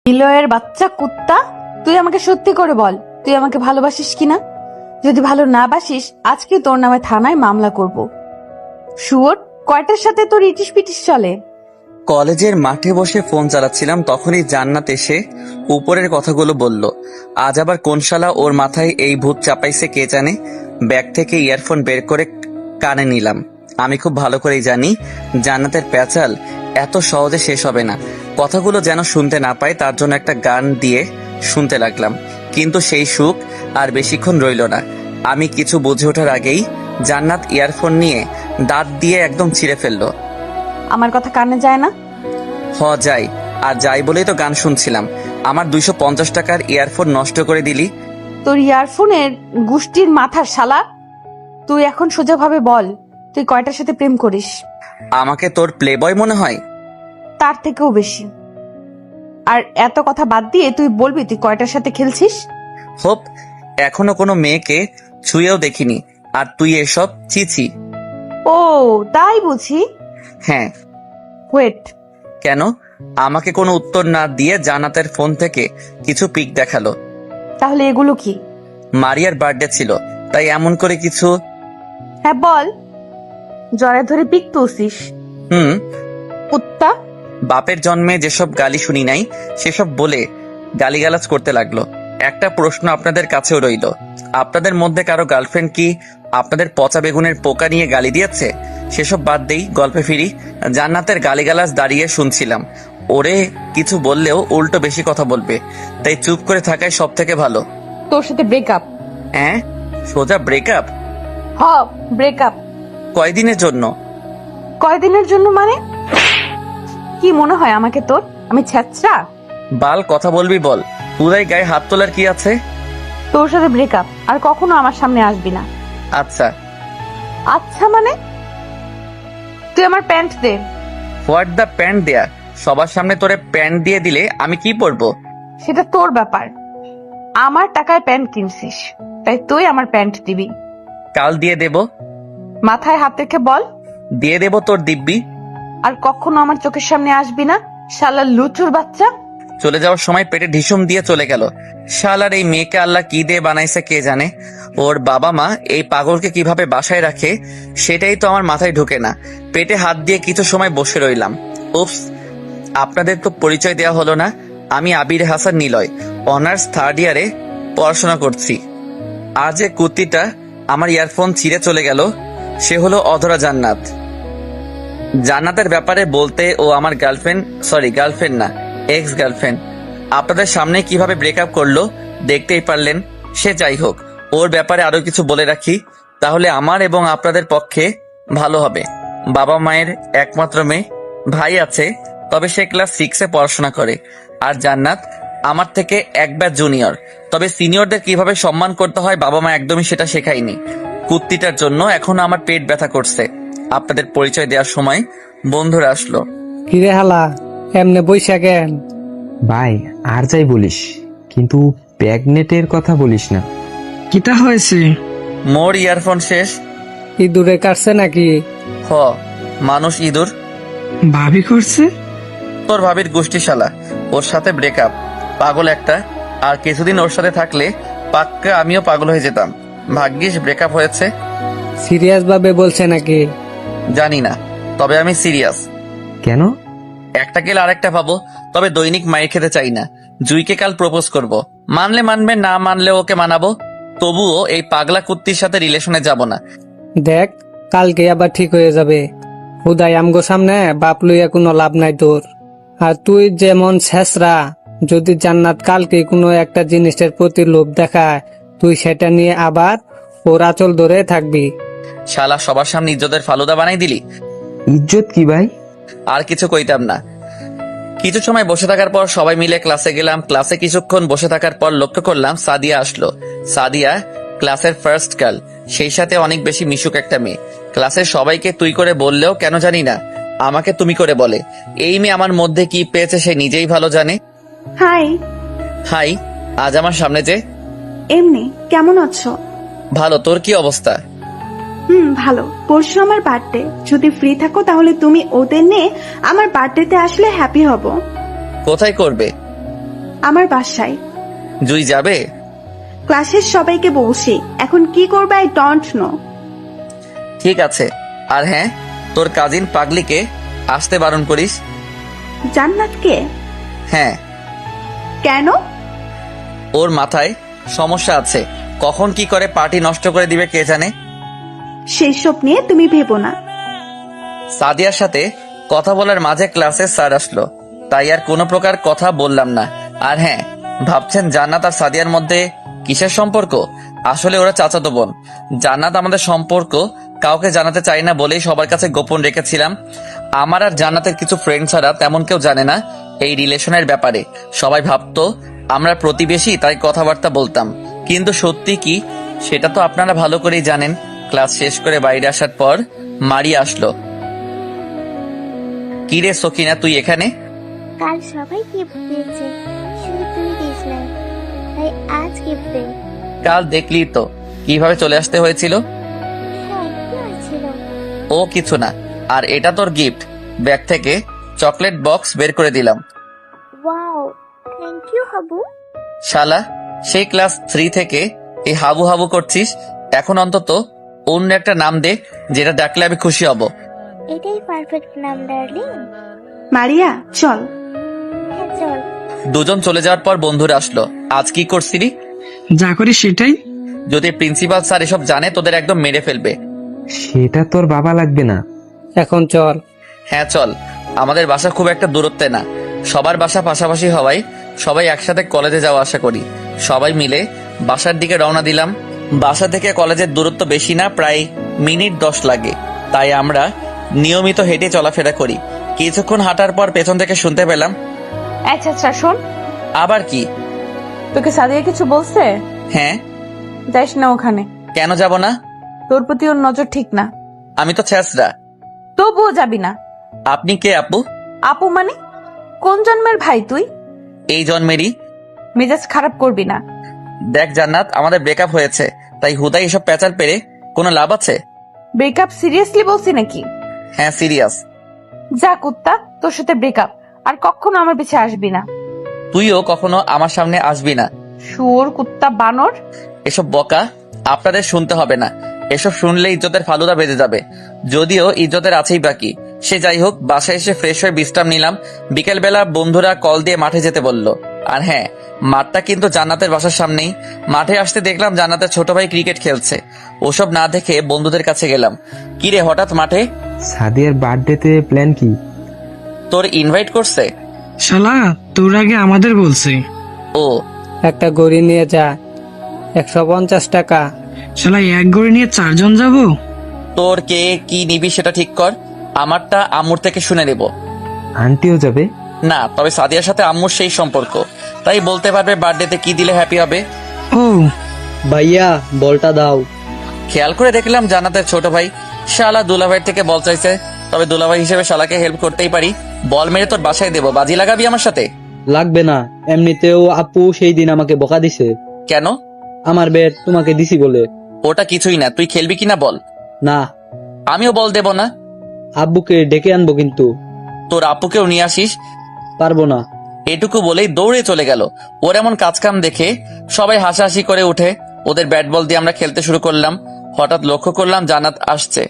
নিলয়ের বাচ্চা কুত্তা, তুই আমাকে সত্যি করে বল, তুই আমাকে ভালোবাসিস কিনা? যদি ভালো না বাসিস, আজকে তোর নামে থানায় মামলা করব। শুয়োর, কয়টার সাথে তোর ইটিস পিটিস চলে? কলেজের মাঠে বসে ফোন চালাচ্ছিলাম, তখনই জান্নাত এসে উপরের কথাগুলো বলল। আজ আবার কোন শালা ওর মাথায় এই ভূত চাপাইছে কে জানে। ব্যাগ থেকে ইয়ারফোন বের করে কানে নিলাম। আমি খুব ভালো করেই জানি জান্নাতের প্যাচাল এত সহজে শেষ হবে না। কথাগুলো যেন শুনতে না পাই তার জন্য একটা গান দিয়ে শুনতে লাগলাম, কিন্তু সেই সুখ আর বেশিক্ষণ রইল না। আমি কিছু বুঝে ওঠার আগেই জান্নাত ইয়ারফোন নিয়ে দাঁত দিয়ে একদম ছিঁড়ে ফেললো। আমার কথা কানে যায় না? যাই, আর যাই বলেই তো গান শুনছিলাম। আমার 250 টাকার ইয়ারফোন নষ্ট করে দিলি। তোর ইয়ারফোনের গুষ্টির মাথার শালা, তুই এখন সোজাভাবে বল, তুই কয়টার সাথে প্রেম করিস? আমাকে তোর প্লেবয় মনে হয়? তার থেকেও বেশি। আর এত কথা বাদ দিয়ে তুই বলবি তুই কয়টার সাথে খেলছিস? হোপ, এখনো কোনো মেয়েকে ছুঁয়েও দেখিনি, আর তুই এসব চিছি। ও তাই বুঝি। হ্যাঁ। ওয়েট। কেন? আমাকে কোনো উত্তর না দিয়ে জান্নাতের ফোন থেকে কিছু পিক দেখালো। তাহলে এগুলো কি? মারিয়ার বার্থডে ছিল, তাই এমন করে কিছু। হ্যাঁ বল, জড়ে ধরে পিক তুলছিস? কুত্তা। বাপের জন্মে যেসব গালি শুনি নাই সেসব বলে গালিগালাজ করতে লাগলো। একটা প্রশ্ন আপনাদের কাছেও রইল, আপনাদের মধ্যে কারো গার্লফ্রেন্ড কি আপনাদের পচা বেগুনের পোকা নিয়ে গালি দিয়েছে? সেসব বাদ দেই, গল্পে ফিরি। জান্নাতের গালিগালাজ দাঁড়িয়ে শুনছিলাম। ওরে কিছু বললেও উল্টো বেশি কথা বলবে, তাই চুপ করে থাকাই সব থেকে ভালো। তোর সাথে ব্রেকআপ। হ্যাঁ, সোজা ব্রেকআপ? হ, ব্রেকআপ। কয়দিনের জন্য? কয়দিনের জন্য মানে? কি মনে হয় আমাকে তোর? আমি ছ্যাচরা? বাল কথা বলবি বল, পুরাই গায়ে হাত তোলার কি আছে? তোর সাথে ব্রেকআপ, আর কখনো আমার সামনে আসবি না। আচ্ছা। আচ্ছা মানে? তুই আমার প্যান্ট দে। হোয়াট দ্য প্যান্ট দেয়া? সবার সামনে তোরে প্যান্ট দিয়ে দিলে আমি কি পরবো? সেটা তোর ব্যাপার। আমার টাকায় প্যান্ট কিনছিস, তাই তুই আমার প্যান্ট দিবি। কাল দিয়ে দেব। মাথায় হাত রেখে বল। দিয়ে দেব তোর দিব্যি। আর কখনো আমার চোখের সামনে আসবি না, শালা লুচুর বাচ্চা। চলে যাওয়ার সময় পেটে ঢিসুম দিয়ে চলে গেল। শালার এই মেয়েকে আল্লাহ কি দিয়ে বানাইছে কে জানে। ওর বাবা মা এই পাগলকে কিভাবে বাসায় রাখে সেটাই তো আমার মাথায় ঢোকে না। পেটে হাত দিয়ে কিছু সময় বসে রইলাম। উপস, আপনাদের তো পরিচয় দেওয়া হলো না। আমি আবির হাসান নিলয়, অনার্স 3rd ইয়ারে পড়াশোনা করছি। আর যে কুত্তিটা আমার ইয়ারফোন ছিঁড়ে চলে গেল সে হলো অধরা জান্নাত। জান্নাতের ব্যাপারে বলতে ও আমার গার্লফ্রেন্ড না, এক্স গার্লফ্রেন্ড। আপনাদের সামনে কিভাবে ব্রেকআপ করলো দেখতেই পারলেন। সে যাই হোক, ওর ব্যাপারে আরো কিছু বলে রাখি, তাহলে আমার এবং আপনাদের পক্ষে ভালো হবে। বাবা মায়ের একমাত্র মেয়ে, ভাই আছে তবে সে ক্লাস 6-এ পড়াশোনা করে। আর জান্নাত আমার থেকে এক ব্যাচ জুনিয়র, তবে সিনিয়রদের কিভাবে সম্মান করতে হয় বাবা মা একদমই সেটা শেখায়নি। কুত্তিটার জন্য এখন আমার পেট ব্যথা করছে। আপনাদের পরিচয় দেওয়ার সময় বন্ধুরা আসলো। কিরে হালা, এমনে বইসা কেন? ভাই আর যাই বলিস, কিন্তু প্রেগনেটের কথা বলিস না। কিটা হয়েছে? মোর ইয়ারফোন শেষ। ইঁদুরে কাটছে নাকি? হ, মানুষ ইঁদুর। ভাবি করছে? তোর ভাবির গোষ্ঠী শালা, ওর সাথে ব্রেকআপ। পাগল একটা। আর কিছুদিন ওর সাথে থাকলে পাক্কা আমিও পাগল হয়ে যেতাম। ভাগ্যিস ব্রেকআপ হয়েছে। সিরিয়াস ভাবে বলছে নাকি? জানি না, তবে আমি সিরিয়াস। কেন? একটা গেলে আরেকটা পাবো, তবে দৈনিক মায়ের খেতে চাই না। জুইকে কাল প্রপোজ করব, মানলে মানবে, না মানলে ওকে মানাবো। তবুও এই পাগলা কুত্তির সাথে রিলেশনে যাব না। দেখ, কালকে আবার ঠিক হয়ে যাবে। হুদাই আমগো সামনে বাপ লইয়া কোনো লাভ নাই তোর। আর তুই যেমন ছেসরা, যদি জান্নাত কালকে কোনো একটা জিনিসের প্রতি লোভ দেখায়, তুই সেটা নিয়ে আবার ওর আঁচল ধরে থাকবি। শালা সবার সামনে ইজ্জতের ফালুদা বানাই দিলি। ইজ্জত কি ভাই? আর কিছু কইতাম না। কিছু সময় বসে থাকার পর সবাই মিলে ক্লাসে গেলাম। ক্লাসে কিছুক্ষণ বসে থাকার পর লক্ষ্য করলাম সাদিয়া আসলো। সাদিয়া ক্লাসের ফার্স্ট গার্ল, সেই সাথে অনেক বেশি মিশুক একটা মেয়ে। ক্লাসের সবাইকে তুই করে বললেও কেন জানি না আমাকে তুমি করে বলে। এই মেয়ে আমার মধ্যে কি পেয়েছে সে নিজেই ভালো জানে। হাই। হাই। আজ আমার সামনে যে। এমনি কেমন আছো? ভালো, তোর কি অবস্থা? ভালো। পরশু আমার বার্থডে, যদি ফ্রি থাকো তাহলে তুমি ওদের নিয়ে আমার বার্থডেতে আসলে হ্যাপি হব। কোথায় করবে? আমার বাসায়। জুই যাবে? ক্লাসের সবাইকে বলছি, এখন কি করবে আই ডোন্ট নো। ঠিক আছে। আর হ্যাঁ, তোর কাজিন পাগলিকে আসতে বারণ করিস। জান্নাতকে? হ্যাঁ, কেন? ওর মাথায় সমস্যা আছে, কখন কি করে পার্টি নষ্ট করে দিবে কে জানে। সেসব নিয়ে তুমি ভেবো না। সাদিয়ার সাথে কথা বলার মাঝে ক্লাসে স্যার আসলো, তাই আর কোনো প্রকার কথা বললাম না। আর হ্যাঁ, ভাবছেন জান্নাত আর সাদিয়ার মধ্যে কিসের সম্পর্ক? আসলে ওরা চাচাতো বোন। জান্নাত আমাদের সম্পর্ক কাউকে জানাতে চাই না বলেই সবার কাছে গোপন রেখেছিলাম। আমার আর জান্নাতের কিছু ফ্রেন্ড ছাড়া তেমন কেউ জানে না এই রিলেশনের ব্যাপারে। সবাই ভাবতো আমরা প্রতিবেশী, তাই কথাবার্তা বলতাম। কিন্তু সত্যি কি সেটা তো আপনারা ভালো করেই জানেন। ক্লাস শেষ করে বাইরে আসার পর মারিয়া আসলো। কি রে সকিনা, তুই এখানে? কাল সবাই গিফট দিয়েছে, শুধু তুই দিস না, তাই আজ গিফট দে। কাল দেখলি তো কিভাবে চলে আসতে হয়েছিল। হ্যাঁ, কি হয়েছিল? ও কিছু না। আর এটা তোর গিফট। ব্যাগ থেকে চকলেট বক্স বের করে দিলাম। Wow, thank you Habu. শালা, সেই ক্লাস 3 থেকে এই হাবু হাবু করছিস। এখন অন্তত অন্য একটা নাম দে, যেটা ডাকলে আমি খুশি হব। এটাই পারফেক্ট নাম ডার্লিং। মারিয়া চল। হ্যাঁ চল। দুজন চলে যাওয়ার পর বন্ধুরা আসলো। আজ কি করছিলি? যা করি সেটাই। যদি প্রিন্সিপাল স্যার এসব জানে তোদের একদম মেরে ফেলবে। সেটা তোর বাবা লাগবে না। এখন চল। হ্যাঁ চল। আমাদের বাসা খুব একটা দূরত্বে না, সবার বাসা পাশাপাশি হওয়ায় সবাই একসাথে কলেজে যাওয়া আসা করি। সবাই মিলে বাসার দিকে রওনা দিলাম। বাসা থেকে কলেজের দূরত্ব বেশি না, প্রায় মিনিট 10 লাগে। তাই আমরা নিয়মিত হেঁটে চলাফেরা করি। কিছুক্ষণ হাঁটার পর পেছন থেকে শুনতে পেলাম, আচ্ছা আচ্ছা শোন, আবার কি? তোকে সাদিয়া কিছু বলছে? হ্যাঁ। যাইস না ওখানে। কেন যাব না? তোর প্রতি ওর নজর ঠিক না। আমি তো ছেঁচড়া। তবুও যাবি না। আপনি কে আপু? আপু মানে? কোন জন্মের ভাই তুই? এই জন্মেরই। মেজাজ খারাপ করবি না। দেখ জান্নাত, আমাদের ব্রেকআপ হয়েছে, তাই হুদাই এসব পেঁচাল পেরে কোনো লাভ আছে? ব্রেকআপ সিরিয়াসলি বলছি নাকি? হ্যাঁ সিরিয়াস। যা কুত্তা, তোর সাথে ব্রেকআপ। আর কখনো আমার পিছে আসবি না। তুইও কখনো আমার সামনে আসবি না। শুয়োর, কুত্তা, বানর। এসব বকা আপনাদের শুনতে হবে না। এসব শুনলে ইজ্জতের ফালুদা বেঁধে যাবে। যদিও ইজ্জতের আছেই বাকি। সে যাই হোক, বাসায় এসে ফ্রেশ হয়ে বিশ্রাম নিলাম। বিকেলবেলা বন্ধুরা কল দিয়ে মাঠে যেতে বলল। আর হ্যাঁ, মাঠটা কিন্তু জান্নাতের বাসার সামনেই। মাঠে আসতে দেখলাম জান্নাতের ছোট ভাই ক্রিকেট খেলছে। ওসব না দেখে বন্ধুদের কাছে গেলাম। কি রে হঠাৎ মাঠে? সাদিয়ার বার্থডেতে প্ল্যান কি? তোর ইনভাইট করছে? শালা, তোর আগে আমাদের বলছে। ও, একটা গড়ি নিয়ে যা, 150 টাকা। শালা, এক গড়ি নিয়ে 4 জন যাব? তোর কে কি নিবি সেটা ঠিক কর। আমারটা আম্মুর থেকে শুনে নেব। আন্টিও যাবে? না, তবে সাদিয়ার সাথে আম্মুর সেই সম্পর্ক, তাই বলতে পারবে বার্থডেতে কি দিলে হ্যাপি হবে। ও ভাইয়া বলটা দাও। খেয়াল করে দেখলাম জান্নাতের ছোট ভাই। শালা দুলাভাইয়ের থেকে বল চাইছে, তবে দুলাভাই হিসেবে শালাকে হেল্প করতেই পারি। বল মেরে তোর বাসায় দেবো, বাজি লাগাবি আমার সাথে? লাগবে না, এমনিতেও আপু সেই দিন আমাকে বকা দিছে। কেন? আমার ব্যাট তোমাকে দিছি বলে। ওটা কিছুই না, তুই খেলবি কিনা বল। না, আমিও বল দেব না। আব্বুকে ডেকে আনবো কিন্তু। তোর আপুকেও নিয়ে আসিস। পারবো না। এটুকু বলেই দৌড়ে চলে গেল। ওর এমন কাজকাম দেখে সবাই হাসাহাসি করে উঠে ওদের ব্যাট বল দিয়ে আমরা খেলতে শুরু করলাম। হঠাৎ লক্ষ্য করলাম জান্নাত আসছে।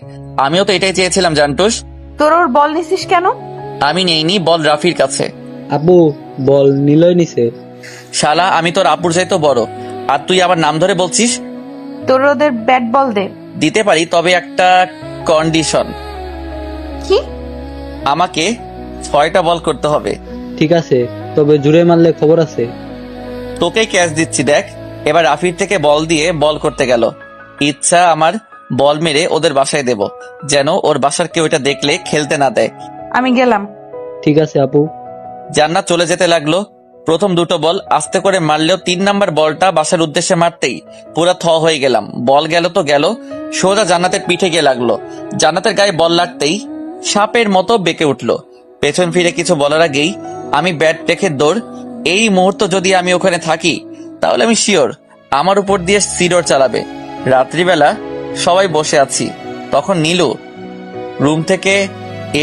আমিও তো এটাই চেয়েছিলাম জান্টুস। তোর ওর বল নিছিস কেন? আমি নেইনি, বল রাফির কাছে। আব্বু বল নিলয় নিছে। শালা, আমি তোর আপুর চাইতো বড়, আর তুই আবার নাম ধরে বলছিস। তোর ওদের ব্যাট বল দে। দিতে পারি, তবে একটা কন্ডিশন। কি? আমাকে 6টা বল করতে হবে। ঠিক আছে, তবে জুড়ে মারলে খবর আছে। তোকেই ক্যাচ দিচ্ছি, দেখ। এবার রাফির থেকে বল দিয়ে বল করতে গেল। ইচ্ছা আমার বল মেরে ওদের বাসায় দেব, যেন ওর বাসার কেউ এটা দেখলে খেলতে না দেয়। আমি গেলাম। ঠিক আছে আপু। জান্নাত চলে যেতে লাগলো। প্রথম দুটো বল আস্তে করে মারলেও 3 নাম্বার বলটা বাসার উদ্দেশ্যে মারতেই পুরা থ হয়ে গেলাম। বল গেল তো গেল, সোজা জান্নাতের পিঠে গিয়ে লাগলো। জান্নাতের গায়ে বল লাগতেই সাপের মতো বেঁকে উঠলো। পেছন ফিরে কিছু বলার আগেই আমি ব্যাট রেখে দৌড়। এই মুহূর্ত যদি আমি ওখানে থাকি তাহলে আমি শিওর আমার উপর দিয়ে সিডর চালাবে। রাত্রিবেলা সবাই বসে আছি, তখন নীলু রুম থেকে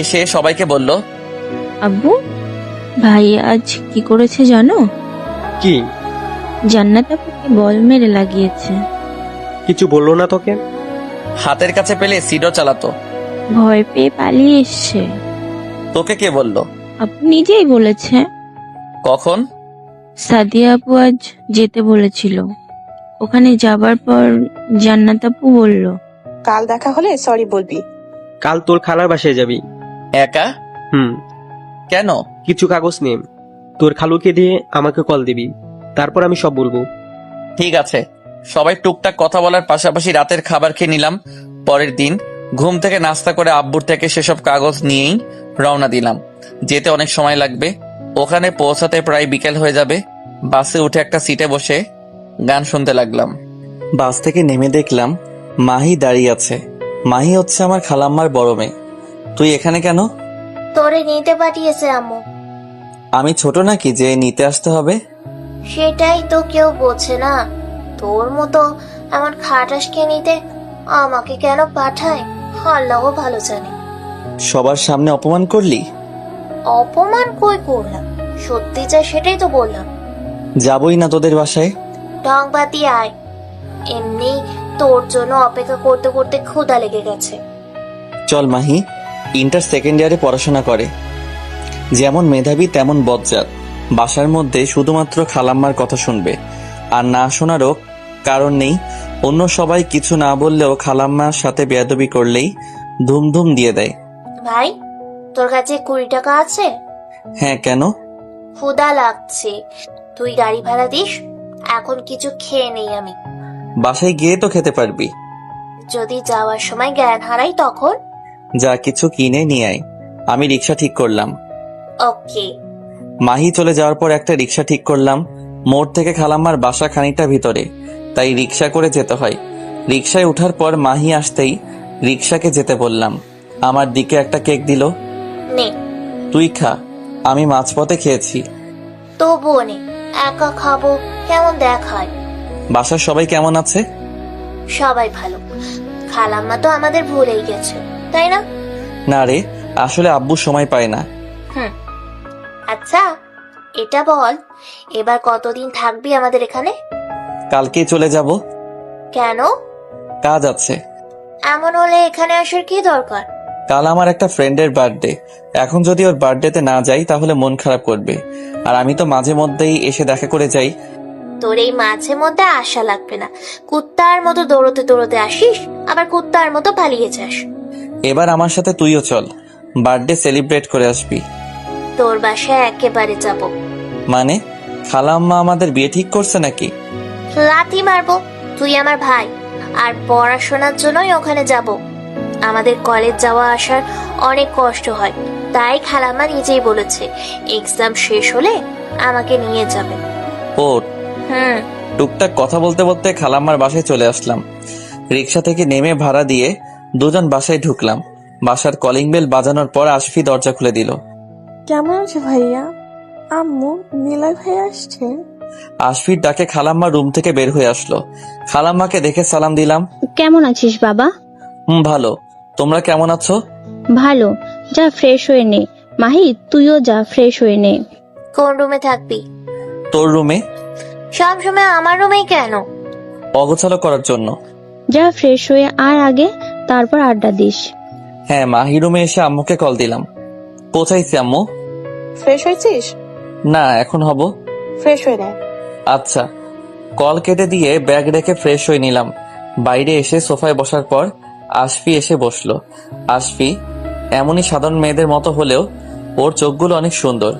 এসে সবাইকে বলল, আব্বু, ভাই আজ কি করেছে জানো? কি? জান্নাত আপুকে বল মেরে লাগিয়েছে। কিছু বললো না তোকে? হাতের কাছে পেলে সিডো চালাতো। ভয় পেয়ে পালিয়ে এসছে। তোকে কে বললো? আপু নিজেই বলেছে। কখন? সাদিয়া আপু আজ যেতে বলেছিল। ওখানে যাবার পর জান্নাত আপু বলল, কাল দেখা হলে সরি বলবি। কাল তোর খালার বাসায় যাবি। একা? কেন? কিছু কাগজ নে, তোর খালুকে দিয়ে আমাকে কল দিবি, তারপর আমি সব বলবো। ঠিক আছে। সবাই টুকটাক কথা বলার পাশাপাশি রাতের খাবার খেয়ে নিলাম। পরের দিন ঘুম থেকে নাস্তা করে আব্বুর থেকে সেসব কাগজ নিয়েই রওনা দিলাম। যেতে অনেক সময় লাগবে। ওখানে পৌঁছাতে প্রায় বিকেল হয়ে যাবে। বাসে উঠে একটা সিটে বসে গান শুনতে লাগলাম। বাস থেকে নেমে দেখলাম মাহি দাঁড়িয়ে আছে। মাহি হচ্ছে আমার খালাম্মার বড় মেয়ে। তুই এখানে কেন? তোরে নিতে পাঠিয়েছে আম্মু। আমি ছোট নাকি যে নিতে আসতে হবে? সেটাই তো কেউ বোঝে না। তোর মতো এমন খাটাসকে নিতে আমাকে কেন পাঠায় আল্লাহ ভালো জানে। সবার সামনে অপমান করলি? অপমান কই করলাম, সত্যি যা সেটাই তো বললাম। যাবই না তোদের বাসায়। ঢং বাতি আয়। এমনি তোর জন্য অপেক্ষা করতে করতে ক্ষুধা লেগে গেছে। চল মাহি, ইন্টার সেকেন্ড ইয়ারে পড়াশোনা করে। যেমন মেধাবী তেমন বজ্জাত। বাসার মধ্যে শুধুমাত্র খালাম্মার কথা শুনবে, আর না শোনারও কারণ নেই। অন্য সবাই কিছু না বললেও খালাম্মার সাথে বেয়াদবি করলেই ধুমধুম দিয়ে দেয়। ভাই, তোর কাছে 20 টাকা আছে? হ্যাঁ, কেন? ক্ষুধা লাগছে, তুই গাড়ি ভাড়া দিস। এখন কিছু খেয়ে নেই আমি। বাসায় গিয়ে তো খেতে পারবি। যদি যাওয়ার সময় জ্ঞান হারাই তখন? যা কিছু কিনে নিয়ে আয়। আমি রিক্সা ঠিক করলাম। ওকে। মাহি চলে যাওয়ার পর একটা রিক্সা ঠিক করলাম। মোড় থেকে খালাম্মার বাসা খানিকটা ভিতরে, তাই রিক্সা করে যেতে হয়। রিক্সায় ওঠার পর মাহি আসতেই রিক্সাকে যেতে বললাম। আমার দিকে একটা কেক দিল। নে। তুই খা, আমি মাঝপথে খেয়েছি। তবুও নে, একা খাবো কেমন দেখায়। বাসার সবাই কেমন আছে? সবাই ভালো। খালাম্মা তো আমাদের ভুলেই গেছে, তাই না? না রে, আসলে আব্বু সময় পায় না। আচ্ছা, এটা বল, এবার কতদিন থাকবি আমাদের এখানে? কালকেই চলে যাব। কেন? কাজ আছে। এমন হলে এখানে আসার কি দরকার? কাল আমার একটা ফ্রেন্ডের বার্থডে। এখন যদি ওর বার্থডেতে না যাই তাহলে মন খারাপ করবে, আর আমি তো মাঝে মধ্যেই এসে দেখা করে যাই। তোর এই মাঝে মধ্যে আশা লাগবে না। কুত্তার মতো দৌড়তে দৌড়তে আসিস, আবার কুত্তার মতো পালিয়ে যাস। এবার আমার সাথে তুইও চল, বার্থডে সেলিব্রেট করে আসবি। তোর বাসায় একেবারে যাব। মানে খালাম্মা আমাদের বিয়ে ঠিক করছে নাকি? লাথি মারবো। তুই আমার ভাই, আর পড়াশোনার জন্যই ওখানে যাব। আমাদের কলেজ যাওয়া আসার অনেক কষ্ট হয়, তাই খালাম্মা নিজেই বলেছে এক্সাম শেষ হলে আমাকে নিয়ে যাবে। ও, টুকটাক কথা বলতে বলতে খালাম্মার বাসায় চলে আসলাম। রিক্সা থেকে নেমে ভাড়া দিয়ে দুজন বাসায় ঢুকলাম। বাসার কলিং বেল বাজানোর পর আশফি দরজা খুলে দিল। কেমন আছে ভাইয়া? আম্মু, নীলয় ভাই আসছে? আশফির ডাকে খালাম্মা রুম থেকে বের হয়ে আসলো। খালাম্মাকে দেখে সালাম দিলাম। কেমন আছিস বাবা? ভালো। তোমরা কেমন আছো? ভালো। যা ফ্রেশ হয়ে নে। মাহি, তুইও যা ফ্রেশ হয়ে নে। কোন রুমে থাকবি? তোর রুমে। সব সময় আমার রুমেই কেন? অগোছালো করার জন্য। যা ফ্রেশ হয়ে আর আগে, তারপর আড্ডা দিস। হ্যাঁ, মাহি রুমে এসে আম্মুকে কল দিলাম। কোথায়ছি আম্মু? ফ্রেশ হয়েছিস? না, এখন হব। ফ্রেশ হয়ে নে। আচ্ছা। কল কেটে দিয়ে ব্যাগ রেখে ফ্রেশ হয়ে নিলাম। বাইরে এসে সোফায় বসার পর আশফি এসে বসলো। আশফি এমনই সাধারণ মেয়েদের মতো হলেও ওর চোখগুলো অনেক সুন্দর।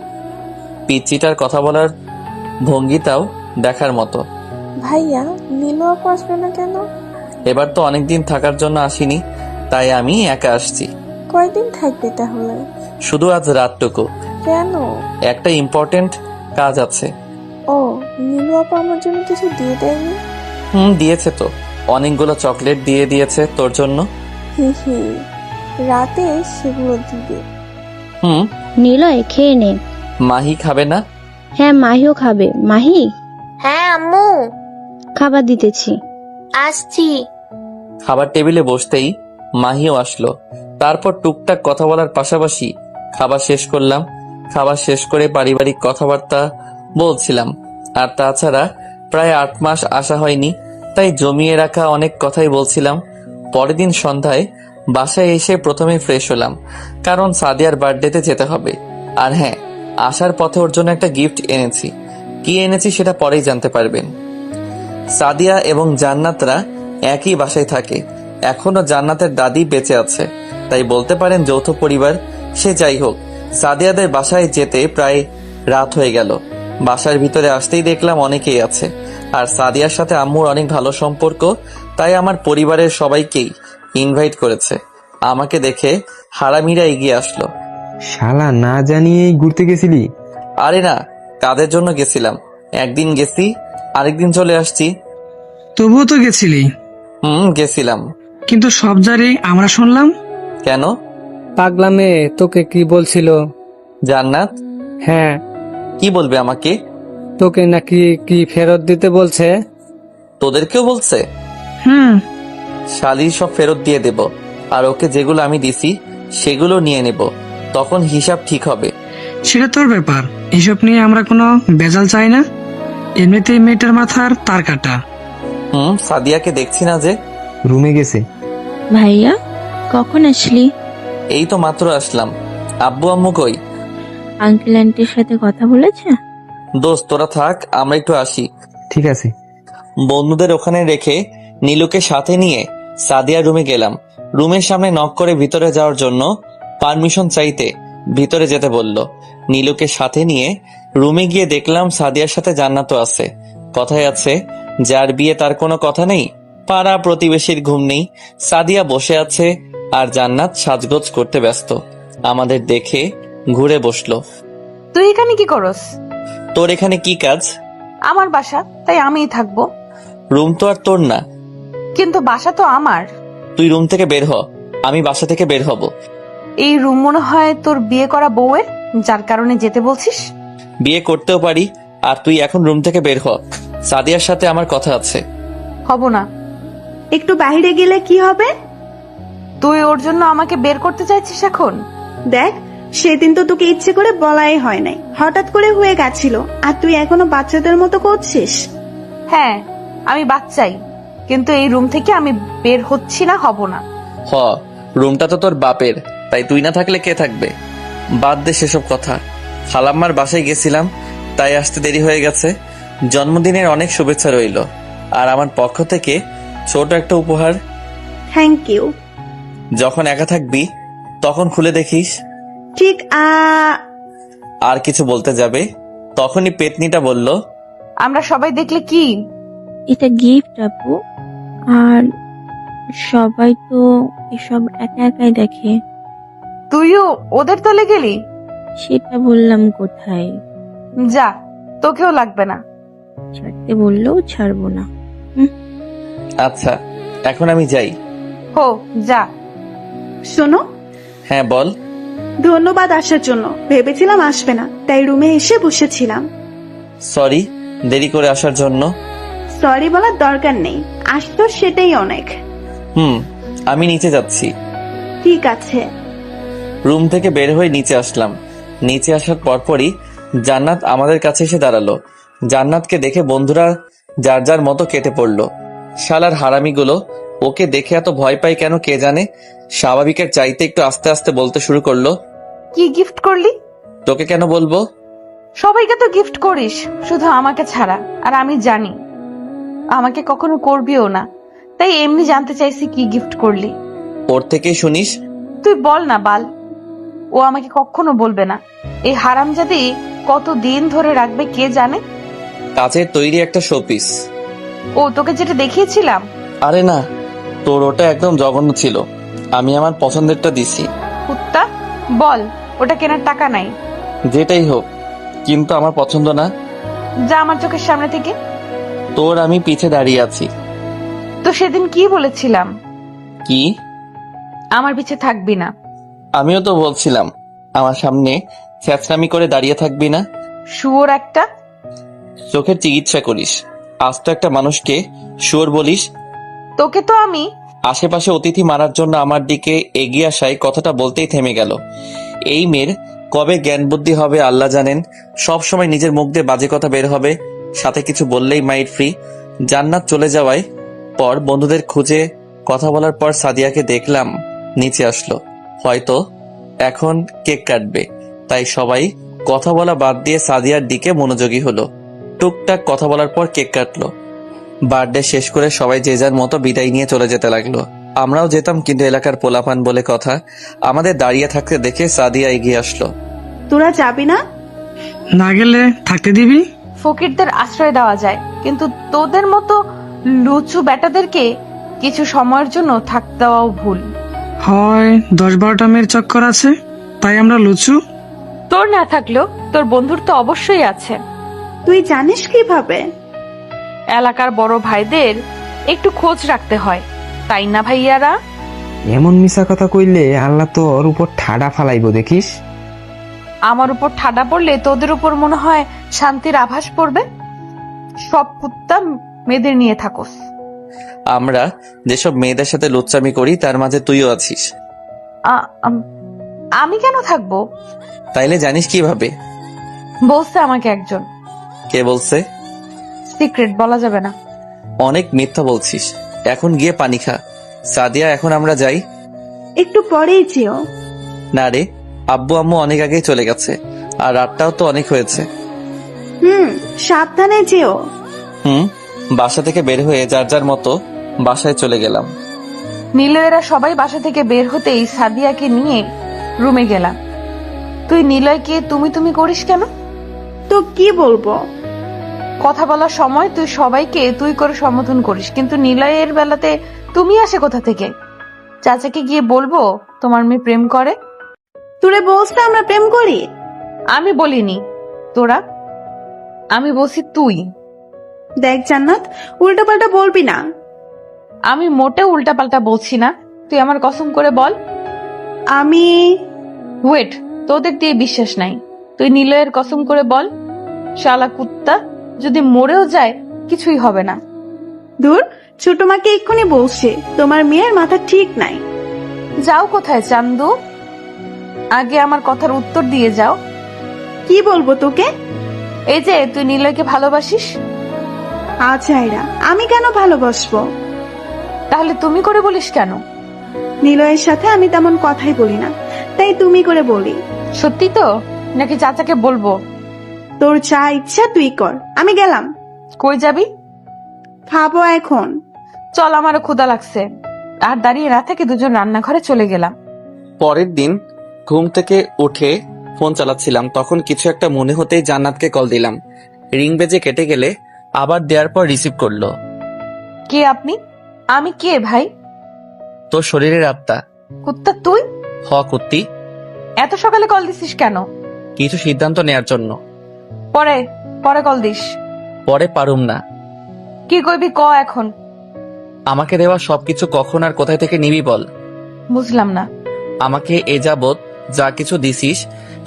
পিচ্চিটার কথা বলার ভঙ্গিটাও দেখার মতো। ভাইয়া, নীলু আপু আসবে না কেন? এবার তো অনেকদিন থাকার জন্য আসিনি, তাই আমি একা আসছি। কয়দিন থাকবে তাহলে? শুধু আজ রাতটুকু। কেন? একটা ইম্পর্টেন্ট কাজ আছে। ও, নীলু আপু আমার জন্য কিছু দিয়ে দেয়নি? দিয়েছে তো, অনেকগুলো চকলেট দিয়ে দিয়েছে তোর জন্য। হি হি, রাতে সেগুলো দিবে। নিলয়, খেয়ে নে। মাহি খাবে না? হ্যাঁ, মাহিও খাবে। মাহি। হ্যাঁ আম্মু, খাবার দিতেছি। আসছি। খাবার টেবিলে বসতেই মাহিও আসলো। তারপর টুকটাক কথা বলার পাশাপাশি খাবার শেষ করলাম। খাবার শেষ করে পারিবারিক কথাবার্তা বলছিলাম। আর তাছাড়া প্রায় 8 মাস আসা হয়নি, তাই জমিয়ে রাখা অনেক কথাই বলছিলাম। পরের দিন সন্ধ্যায় বাসায় এসে প্রথমে ফ্রেশ হলাম, কারণ সাদিয়ার বার্থডেতে যেতে হবে। আর হ্যাঁ, আসার পথে ওর জন্য একটা গিফট এনেছি। কি এনেছি সেটা পরেই জানতে পারবেন। সাদিয়া এবং জান্নাতরা একই বাসায় থাকে। এখনো জান্নাতের দাদি বেঁচে আছে, তাই বলতে পারেন যৌথ পরিবার। সে যাই হোক, সাদিয়াদের বাসায় যেতে প্রায় রাত হয়ে গেল। বাসার ভিতরে আসতেই দেখলাম অনেকেই আছে, আর সাদিয়ার সাথে আম্মুর অনেক ভালো সম্পর্ক, তাই আমার পরিবারের সবাইকেই ইনভাইট করেছে। আমাকে দেখে হারামিরা এগিয়ে আসলো। শালা, না জানিয়েই ঘুরতে গেছিলি? আরে না, কাদের জন্য গেছিলাম, একদিন গেছি আরেকদিন চলে আসছি। তবুও তো গেছিলি। গেছিলাম। কিন্তু সব জারি আমরা শুনলাম। কেন? পাগলা মেয়ে তোকে কি বলছিল? জান্নাত হ্যাঁ, কি বলবে আমাকে? তোকে নাকি কি ফেরত দিতে বলছে। তোদেরকেও বলছে? হুম। শালি সব ফেরত দিয়ে দেব, আর ওকে যেগুলো আমি দিছি সেগুলো নিয়ে নেব, তখন হিসাব ঠিক হবে। সেটা তোর ব্যাপার, এসব নিয়ে আমরা কোনো বেজাল চাই না। এমনিতেই মেয়েটার মাথার তার কাটা। সাদিয়াকে দেখছি না যে? রুমে গেছে। ভাইয়া, কখন আসলি? এই তো মাত্র আসলাম। আব্বু আম্মু কই? আঙ্কেল আন্টির সাথে কথা বলেছে? দোস্ত তোরা থাক, আমরা একটু আসি। ঠিক আছে। বন্ধুদের ওখানে রেখে নীলুকে সাথে নিয়ে সাদিয়ার রুমে গেলাম। রুমের সামনে নক করে ভিতরে যাওয়ার জন্য পারমিশন চাইতে ভিতরে যেতে বলল। নীলুকে সাথে নিয়ে রুমে গিয়ে দেখলাম সাদিয়ার সাথে জান্নাতও আছে। কথায় আছে, যার বিয়ে তার কোনো কথা নেই। পাড়া প্রতিবেশীর ঘুম নেই। সাদিয়া বসে আছে আর জান্নাত সাজগোজ করতে ব্যস্ত। আমাদের দেখে ঘুরে বসলো। তুই এখানে কি করস? তোর এখানে কি কাজ? আমার বাসা, তাই আমিই থাকবো। রুম তো আর তোর না। কিন্তু বাসা তো আমার। তুই রুম থেকে বের হ, আমি বাসা থেকে বের হব। এই রুম মনে হয় তোর বিয়ে করা বউয়ের, যার কারণে যেতে বলছিস। বিয়ে করতেও পারি, আর তুই এখন রুম থেকে বের হ। সাদিয়ার সাথে আমার কথা আছে। হব না। একটু বাইরে গেলে কি হবে? তুই ওর জন্য আমাকে বের করতে চাইছিস এখন? দেখ, সেদিন তো তোকে ইচ্ছে করে বলাই হয় নাই, হঠাৎ করে হয়ে গেছিল, আর তুই এখনো বাচ্চাদের মতো করছিস। হ্যাঁ, আমি বাচ্চাই, কিন্তু এই রুম থেকে আমি বের হচ্ছি না, হব না। হ, রুমটা তো তোর বাপের, তাই তুই না থাকলে কে থাকবে? বাদ দে সেসব কথা। খালাম্মার বাসায় গেছিলাম, তাই আসতে দেরি হয়ে গেছে। জন্মদিনের অনেক শুভেচ্ছা রইল, আর আমার পক্ষ থেকে ছোট একটা উপহার। Thank you. যখন একা থাকবি তখন খুলে দেখিস। ঠিক আর কিছু বলতে যাবে, তখনই পেতনিটা বলল, আমরা সবাই দেখলে কি? এটা গিফট আপু, আর সবাই তো এসব একা একাই দেখে। তুইও ওদের তলে গেলি? সেটা বললাম কোথায়। যা, তোকেও লাগবে না। ছাড়তে বললেও ছাড়বো না। আচ্ছা, এখন আমি যাই। হো, যা। শোনো। হ্যাঁ বল। ধন্যবাদ আসার জন্য, ভেবেছিলাম আসবে না, তাই রুমে এসে বসেছিলাম। সরি দেরি করে আসার জন্য। সরি বলার দরকার নেই, আসতো সেটাই অনেক। আমি নিচে যাচ্ছি। ঠিক আছে। রুম থেকে বের হয়ে নিচে আসলাম। নিচে আসার পরপরই জান্নাত আমাদের কাছে এসে দাঁড়ালো। জান্নাতকে দেখে বন্ধুরা যার যার মতো কেটে পড়লো। শালার হারামিগুলো ওকে দেখে এত ভয় পায় কেন কে জানে। স্বাভাবিকের চাইতে একটু আস্তে আস্তে বলতে শুরু করলো, কি গিফট করলি? তোকে কেন বলবো? সবাইকে তো গিফট করিস, শুধু আমাকে ছাড়া। আর আমি জানি আমাকে কখনো করবিও না, তাই এমনি জানতে চাইছি কি গিফট করলি। ওর থেকেই শুনিস। তুই বল না বাল। ও আমাকে কখনো বলবে না। এই হারামজাদি কত দিন ধরে রাখবে কে জানে। কাচের তৈরি একটা শোপিস। ও তোকে যেটা দেখিয়েছিলাম? আরে না, তোর ওটা একদম জঘন্য ছিল। আমি আমার পছন্দেরটা দিছি। কুত্তা, বল ওটা কেনার টাকা নাই। যেটাই হোক, কিন্তু আমার পছন্দ না। যা আমার চোখের সামনে থেকে। তোর আমি পিছে দাঁড়িয়ে আছি। তো সেদিন কি বলেছিলাম? কি? আমার পিছে থাকবি না। আমিও তো বলছিলাম আমার সামনে ছ্যাঁচড়ামি করে দাঁড়িয়ে থাকবি না। শুয়োর একটা। চোখের চিকিৎসা করিস, আজ তো একটা মানুষকে শুয়োর বলিস। তোকে তো আমি। আশেপাশে অতিথি মারার জন্য আমার দিকে এগিয়ে আসায় কথাটা বলতেই থেমে গেল। এই মেয়ের কবে জ্ঞান বুদ্ধি হবে আল্লাহ জানেন। সব সময় নিজের মুখ দিয়ে বাজে কথা বের হবে, সাথে কিছু বললেই মাইর ফ্রি। জান্নাত চলে যাওয়ায় পর বন্ধুদের খুঁজে কথা বলার পর সাদিয়াকে দেখলাম নিচে আসলো। হয়তো এখন কেক কাটবে, তাই সবাই কথা বলা বাদ দিয়ে সাদিয়ার দিকে মনোযোগী হলো। টুকটাক কথা বলার পর কেক কাটলো। বার্থডে শেষ করে সবাই যে যার মতো বিদায় নিয়ে চলে যেতে লাগলো। আমরাও যেতাম, কিন্তু এলাকার পোলাপান বলে কথা, আমাদের দাঁড়িয়ে থাকতে দেখে সাদিয়া এগিয়ে আসলো। তোরা যাবি না? না গেলে থাকতে দিবি? ফকিরদের আশ্রয় দেওয়া যায়, কিন্তু তোদের মতো লুচু বেটাদেরকে কিছু সময়ের জন্য থাকতে দেওয়াও ভুল। হয় 10-12টা মেয়ের চক্কর আছে, তাই আমরা লুচু। তোর না থাকলেও তোর বন্ধুর তো অবশ্যই আছে। তুই জানিস কিভাবে? এলাকার বড় ভাইদের একটু খোঁজ রাখতে হয়, তাই না ভাইয়ারা? এমন মিশা কথা কইলে আল্লাহ তোর উপর ঠাডা ফালাইবো দেখিস। আমার উপর ঠাডা পড়লে তোদের উপর মনে হয় শান্তির আভাস পড়বে। সব কুত্তা মেয়েদের নিয়ে থাকোস। আমরা যেসব মেয়েদের সাথে লুচ্চামি করি তার মাঝে তুইও আছিস। আমি কেন থাকবো? তাইলে জানিস কিভাবে? বলছে আমাকে একজন। কে বলছে? সিক্রেট বলা যাবে না। অনেক মিথ্যা বলছিস। এখন গিয়ে পানি খা। সাদিয়া, এখন আমরা যাই? একটু পরেই যেও। না রে, আব্বু আম্মু অনেক আগেই চলে গেছে, আর রাতটাও তো অনেক হয়েছে। সাবধানে যেও। বাসা থেকে বের হয়ে যার যার মতো বাসায় চলে গেলাম। নিলয়েরা সবাই বাসা থেকে বের হতেই সাদিয়াকে নিয়ে রুমে গেলাম। তুই নিলয়কে তুমি তুমি করিস কেন? তো কি বলবো? কথা বলার সময় তুই সবাইকে তুই করে সম্বোধন করিস, কিন্তু নিলয়ের বেলাতে তুমি আসে কোথা থেকে? চাচাকে গিয়ে বলবো তোমার মেয়ে প্রেম করে? তোরে বলছে আমরা প্রেম করি? আমি বলিনি তোরা, আমি বলছি তুই। দেখ জান্নাত, উল্টাপাল্টা বলবি না। আমি মোটেও উল্টাপাল্টা বলছি না, তুই আমার কসম করে বল। আমি ওয়েট, তোদের দিয়ে বিশ্বাস নাই, তুই নিলয়ের কসম করে বল। শালা কুত্তা, যদি মরেও যায় কিছুই হবে না। দূর, ছোট মাকে এক্ষুনি বলছে তোমার মেয়ের মাথা ঠিক নাই। যাও কোথায় চান্দু? আগে আমার কথার উত্তর দিয়ে যাও। কি বলবো তোকে? এই যে তুই নিলয়কে ভালোবাসিস। আচ্ছা এরা, আমি কেন ভালোবাসবো? তাহলে তুমি করে বলিস কেন? নিলয়ের সাথে আমি তেমন কথাই বলি না, তাই তুমি করে বলি। সত্যি তো, নাকি চাচাকে বলবো? তোর যা ইচ্ছা তুই কর, আমি গেলাম। কই যাবি? খাবো এখন। চল, আমারও ক্ষুধা লাগছে। আর দাঁড়িয়ে না থেকে দুজন রান্নাঘরে চলে গেলাম। পরের দিন ঘুম থেকে উঠে ফোন চালাচ্ছিলাম, তখন কিছু একটা মনে হতেই জান্নাতকে কল দিলাম। রিং বেজে কেটে গেলে আবার দেওয়ার পর রিসিভ করলো। কে আপনি? আমি কে ভাই? তোর শরীরের আত্মা। কুত্তা তুই? হ কুত্তি। এত সকালে কল দিছিস কেন? কিছু সিদ্ধান্ত নেয়ার জন্য। পরে পরে কল দিস। পরে পারুম না। কি কইবি ক এখন। আমাকে দেওয়া সবকিছু কখন আর কোথায় থেকে নিবি বল। বুঝলাম না। আমাকে এ যাবৎ যা কিছু দিছিস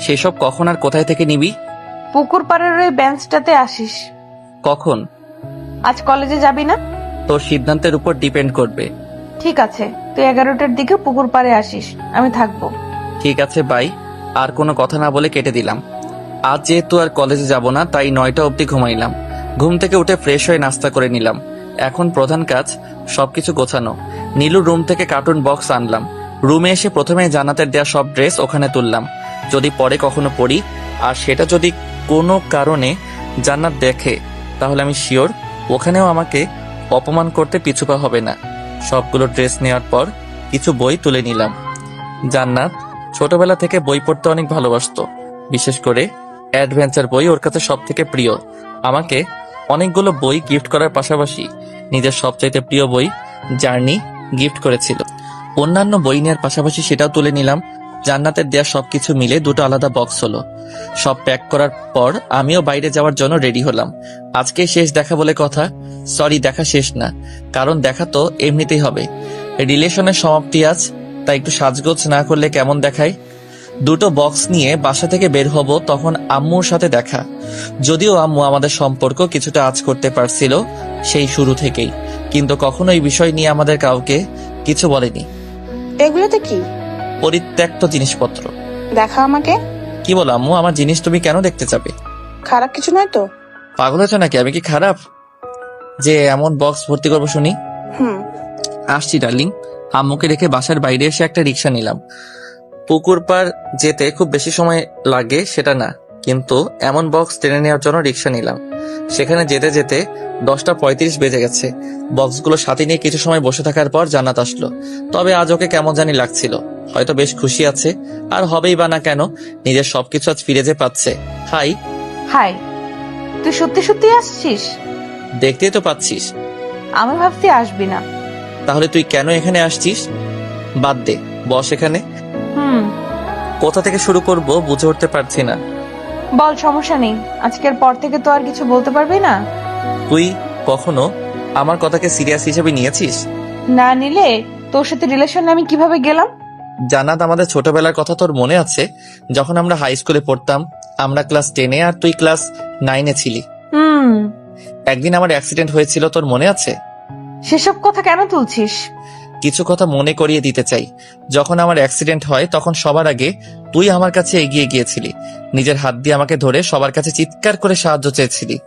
সেসব কখন আর কোথায় থেকে নিবি? পুকুর পাড়ের ওই বেঞ্চটাতে আসিস। কখন? আজ কলেজে যাবি না? তোর সিদ্ধান্তের উপর ডিপেন্ড করবে। ঠিক আছে, তুই 11টার দিকে পুকুর পাড়ে আসিস, আমি থাকবো। ঠিক আছে বাই। আর কোনো কথা না বলে কেটে দিলাম। আজ যেহেতু আর কলেজে যাব না, তাই 9টা অবধি ঘুমাইলাম। ঘুম থেকে উঠে ফ্রেশ হয়ে নাস্তা করে নিলাম। এখন প্রধান কাজ সবকিছু গোছানো। নীলুর রুম থেকে কার্টুন বক্স আনলাম। রুমে এসে প্রথমে জান্নাতের দেয়া সব ড্রেস ওখানে তুললাম। যদি পরে কখনো পরি, আর সেটা যদি কোনো কারণে জান্নাত দেখে, তাহলে আমি শিওর ওখানেও আমাকে অপমান করতে পিছুপা হবে না। সবগুলো ড্রেস নেওয়ার পর কিছু বই তুলে নিলাম। জান্নাত ছোটবেলা থেকে বই পড়তে অনেক ভালোবাসতো, বিশেষ করে অ্যাডভেঞ্চার বই ওর কাছে সব থেকে প্রিয়। আমাকে অনেকগুলো বই গিফট করার পাশাপাশি নিজের সবচাইতে প্রিয় বই জার্নি গিফট করেছিল। অন্যান্য বই নেওয়ার পাশাপাশি সেটাও তুলে নিলাম। জান্নাতের দেয়া সবকিছু মিলে দুটো আলাদা বক্স হলো। সব প্যাক করার পর আমিও বাইরে যাওয়ার জন্য রেডি হলাম। আজকে শেষ দেখা বলে কথা। সরি, দেখা শেষ না, কারণ দেখা তো এমনিতেই হবে। রিলেশনের সমাপ্তি আজ, তাই একটু সাজগোজ না করলে কেমন দেখায়। দুটো বক্স নিয়ে বাসা থেকে বের হব, তখন আম্মুর সাথে দেখা। যদিও আম্মু আমাদের সম্পর্ক কিছুটা আঁচ করতে পারছিল সেই শুরু থেকেই, কিন্তু কখনো এই বিষয় নিয়ে আমাদের কাউকে কিছু বলেনি। এগুলোতে কি? পরিত্যক্ত জিনিসপত্র। দেখা আমাকে। কি বলো আম্মু, আমার জিনিস তুমি কেন দেখতে চাবে? খারাপ কিছু নয় তো? পাগল হয়েছ নাকি? আমি কি খারাপ যে এমন বক্স ভর্তি করবো শুনি? হুম। আসছি ডার্লিং। আম্মুকে রেখে বাসার বাইরে এসে একটা রিক্সা নিলাম। পুকুর পার যেতে খুব বেশি সময় লাগে সেটা না, কিন্তু এমন বক্স টেনে নেওয়ার জন্য রিক্সা নিলাম। সেখানে যেতে যেতে 10:35 বেজে গেছে। বক্সগুলো সাথে নিয়ে কিছু সময় বসে থাকার পর জান্নাত আসলো। তবে আজ ওকে কেমন জানি লাগছিল, হয়তো বেশ খুশি আছে। আর হবেই বা না কেন, নিজের সবকিছু আজ ফিরে যে পাচ্ছে। হাই। হাই, তুই সত্যি সত্যি আসছিস? দেখতেই তো পাচ্ছিস। আমি ভাবতে আসবি না। তাহলে তুই কেন এখানে আসছিস? বাদ দে, বস এখানে। হুম, কোথা থেকে শুরু করব বুঝে উঠতে পারছি না। বল, সমস্যা নেই। আজকের পর থেকে তো আর কিছু বলতে পারবি না। তুই কখনো আমার কথাকে সিরিয়াস হিসেবে নিয়েছিস? না নিলে তোর সাথে রিলেশনে আমি কিভাবে গেলাম? জান্নাত, আমাদের ছোটবেলার কথা তোর মনে আছে? যখন আমরা হাই স্কুলে পড়তাম, আমরা ক্লাস 10-এ আর তুই ক্লাস 9-এ ছিলি। হুম। একদিন আমার অ্যাক্সিডেন্ট হয়েছিল, তোর মনে আছে? সেসব কথা কেন তুলছিস? কিছু কথা মনে করিয়ে দিতে চাই। যখন আমার অ্যাক্সিডেন্ট হয় তখন সবার আগে তুই আমার কাছে এগিয়ে গিয়েছিলি, নিজের হাত দিয়ে আমাকে ধরে সবার কাছে চিৎকার করে সাহায্য চেয়েছিলি।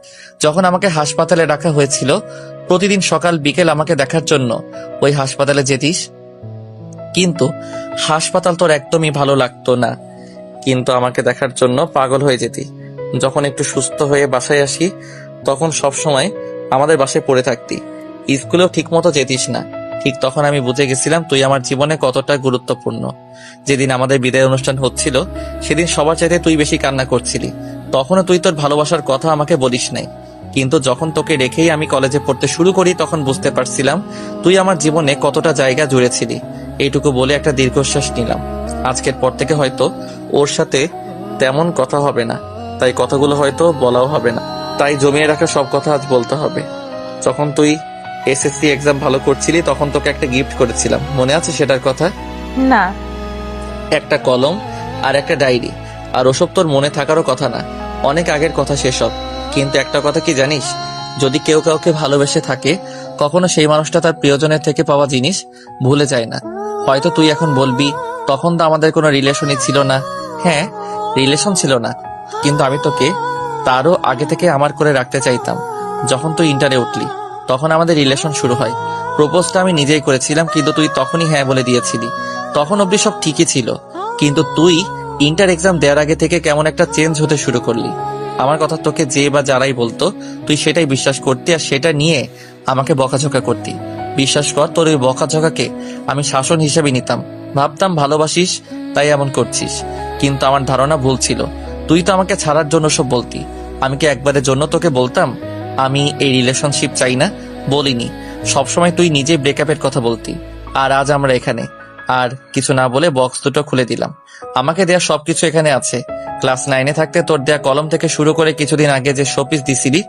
যখন আমাকে হাসপাতালে রাখা হয়েছিল, প্রতিদিন সকাল বিকেল আমাকে দেখার জন্য ওই হাসপাতালে যেতিস। কিন্তু হাসপাতাল তোর একদমই ভালো লাগতো না, কিন্তু আমাকে দেখার জন্য পাগল হয়ে যেতি। যখন একটু সুস্থ হয়ে বাসায় আসি, তখন সব সময় আমাদের বাসায় পড়ে থাকতি, স্কুলেও ঠিক মতো যেতিস না। ঠিক তখন আমি বুঝে গেছিলাম তুই আমার জীবনে কতটা গুরুত্বপূর্ণ। যেদিন আমাদের বিদায় অনুষ্ঠান হচ্ছিল, সেদিন সবার চাইতে তুই বেশি কান্না করছিলি। তখনও তুই তোর ভালোবাসার কথা আমাকে বলিস নাই, কিন্তু যখন তোকে রেখেই আমি কলেজে পড়তে শুরু করি তখন বুঝতে পারছিলাম তুই আমার জীবনে কতটা জায়গা জুড়েছিলি। এইটুকু বলে একটা দীর্ঘশ্বাস নিলাম। আজকের পর থেকে হয়তো ওর সাথে তেমন কথা হবে না, তাই কথাগুলো হয়তো বলাও হবে না। তাই জমিয়ে রাখা সব কথা আজ বলতে হবে। যখন তুই এসএসসি এক্সাম ভালো করছিলি তখন তোকে একটা গিফট করেছিলাম, মনে আছে সেটার কথা? না। একটা কলম আর একটা ডায়েরি। আর ওসব তোর মনে থাকারও কথা না, অনেক আগের কথা সেসব। কিন্তু একটা কথা কি জানিস, যদি কেউ কাউকে ভালোবেসে থাকে, কখনো সেই মানুষটা তার প্রিয়জনের থেকে পাওয়া জিনিস ভুলে যায় না। হয়তো তুই এখন বলবি তখন তো আমাদের কোনো রিলেশনই ছিল না। হ্যাঁ, রিলেশন ছিল না, কিন্তু আমি তোকে তারও আগে থেকে আমার করে রাখতে চাইতাম। যখন তুই ইন্টারে উঠলি তখন আমাদের রিলেশন শুরু হয়। প্রপোজটা আমি নিজেই করেছিলাম, কিন্তু তুই তখনই হ্যাঁ বলে দিয়েছিলি। তখন অব্দি সব ঠিকই ছিল, কিন্তু তুই ইন্টার এক্সাম দেওয়ার আগে থেকে কেমন একটা চেঞ্জ হতে শুরু করলি। আমার কথা তোকে যে বা যারাই বলতো, তুই সেটাই বিশ্বাস করতি আর সেটা নিয়ে আমাকে বকাঝকা করতি। বিশ্বাস কর, তোর ওই বকাঝকাকে আমি শাসন হিসেবে নিতাম। ভাবতাম ভালোবাসিস তাই এমন করছিস, কিন্তু আমার ধারণা ভুল ছিল। তুই তো আমাকে ছাড়ার জন্য সব বলতি। আমি কি একবারের জন্য তোকে বলতাম আমি এই রিলেশনশিপ চাই না? বলিনি। সবসময় তুই নিজে ব্রেকআপের কথা বলতি। আর আজ আমরা এখানে। আর কিছু না বলে বক্স দুটো খুলে দিলাম। আমাকে দেয়া সবকিছু এখানে আছে। ক্লাস 9-এ থাকতে তোর দেয়া কলম থেকে শুরু করে কিছুদিন আগে যে শোপিস দিছিলি,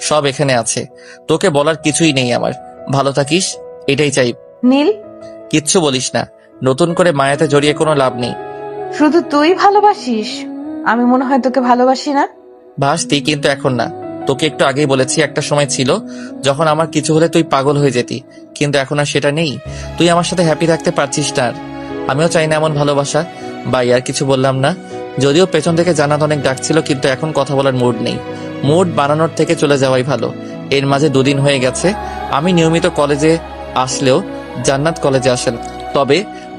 সব এখানে আছে। তোকে বলার কিছুই নেই আমার। ভালো থাকিস, এটাই চাই। নীল, কিচ্ছু বলিস না, নতুন করে মায়াতে জড়িয়ে কোনো লাভ নেই। শুধু তুই ভালোবাসিস? আমি মনে হয় তোকে ভালোবাসি না। ভাসতি, কিন্তু এখন না। তোকে একটু আগেই বলেছি, একটা সময় ছিল যখন আমার কিছু হলে তুই পাগল হয়ে যেতি, কিন্তু এখন আর সেটা নেই। তুই আমার সাথে হ্যাপি থাকতে পারছিস না। আর আমিও চাই না এমন ভালোবাসা। বাই, আর কিছু বললাম না। যদিও পেছন থেকে জান্নাত অনেক ডাকছিল, কিন্তু এখন কথা বলার মুড নেই। মুড বানানোর থেকে চলে যাওয়াই ভালো। এর মাঝে 2 দিন হয়ে গেছে আমি নিয়মিত কলেজে আসলেও জান্নাত কলেজে আসেন। তবে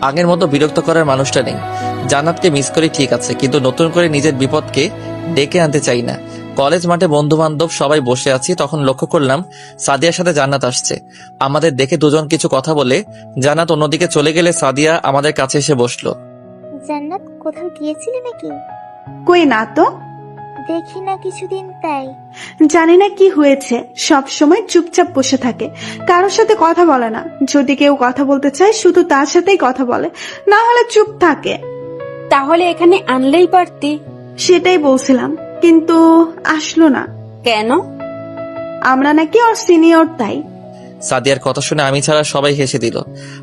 আগের মতো বিরক্ত করার মানুষটা নেই। জান্নাতকে মিস করি ঠিক আছে, কিন্তু নতুন করে নিজের বিপদকে ডেকে আনতে চাই না। কলেজ মাঠে বন্ধু বান্ধব সবাই বসে আছি, তখন লক্ষ্য করলাম সাদিয়ার সাথে জান্নাত আসছে। আমাদের দেখে দুজন কিছু কথা বলে জান্নাত অন্যদিকে চলে গেলে সাদিয়া আমাদের কাছে এসে বসলো। জান্নাত, কোথাও গিয়েছিলে নাকি? কই না তো। দেখি না কিছুদিন, তাই। জানি না কি হয়েছে, সব সময় চুপচাপ বসে থাকে, কারোর সাথে কথা বলে না। যদি কেউ কথা বলতে চায় শুধু তার সাথেই কথা বলে, না হলে চুপ থাকে। তাহলে এখানে আনলেই পারতি। সেটাই বলছিলাম, কিন্তু আসলো না। কেন? আমরা নাকি ওর সিনিয়র, তাই। সাদিয়ার কথা শুনে আমি ছাড়া সবাই হেসে দিল।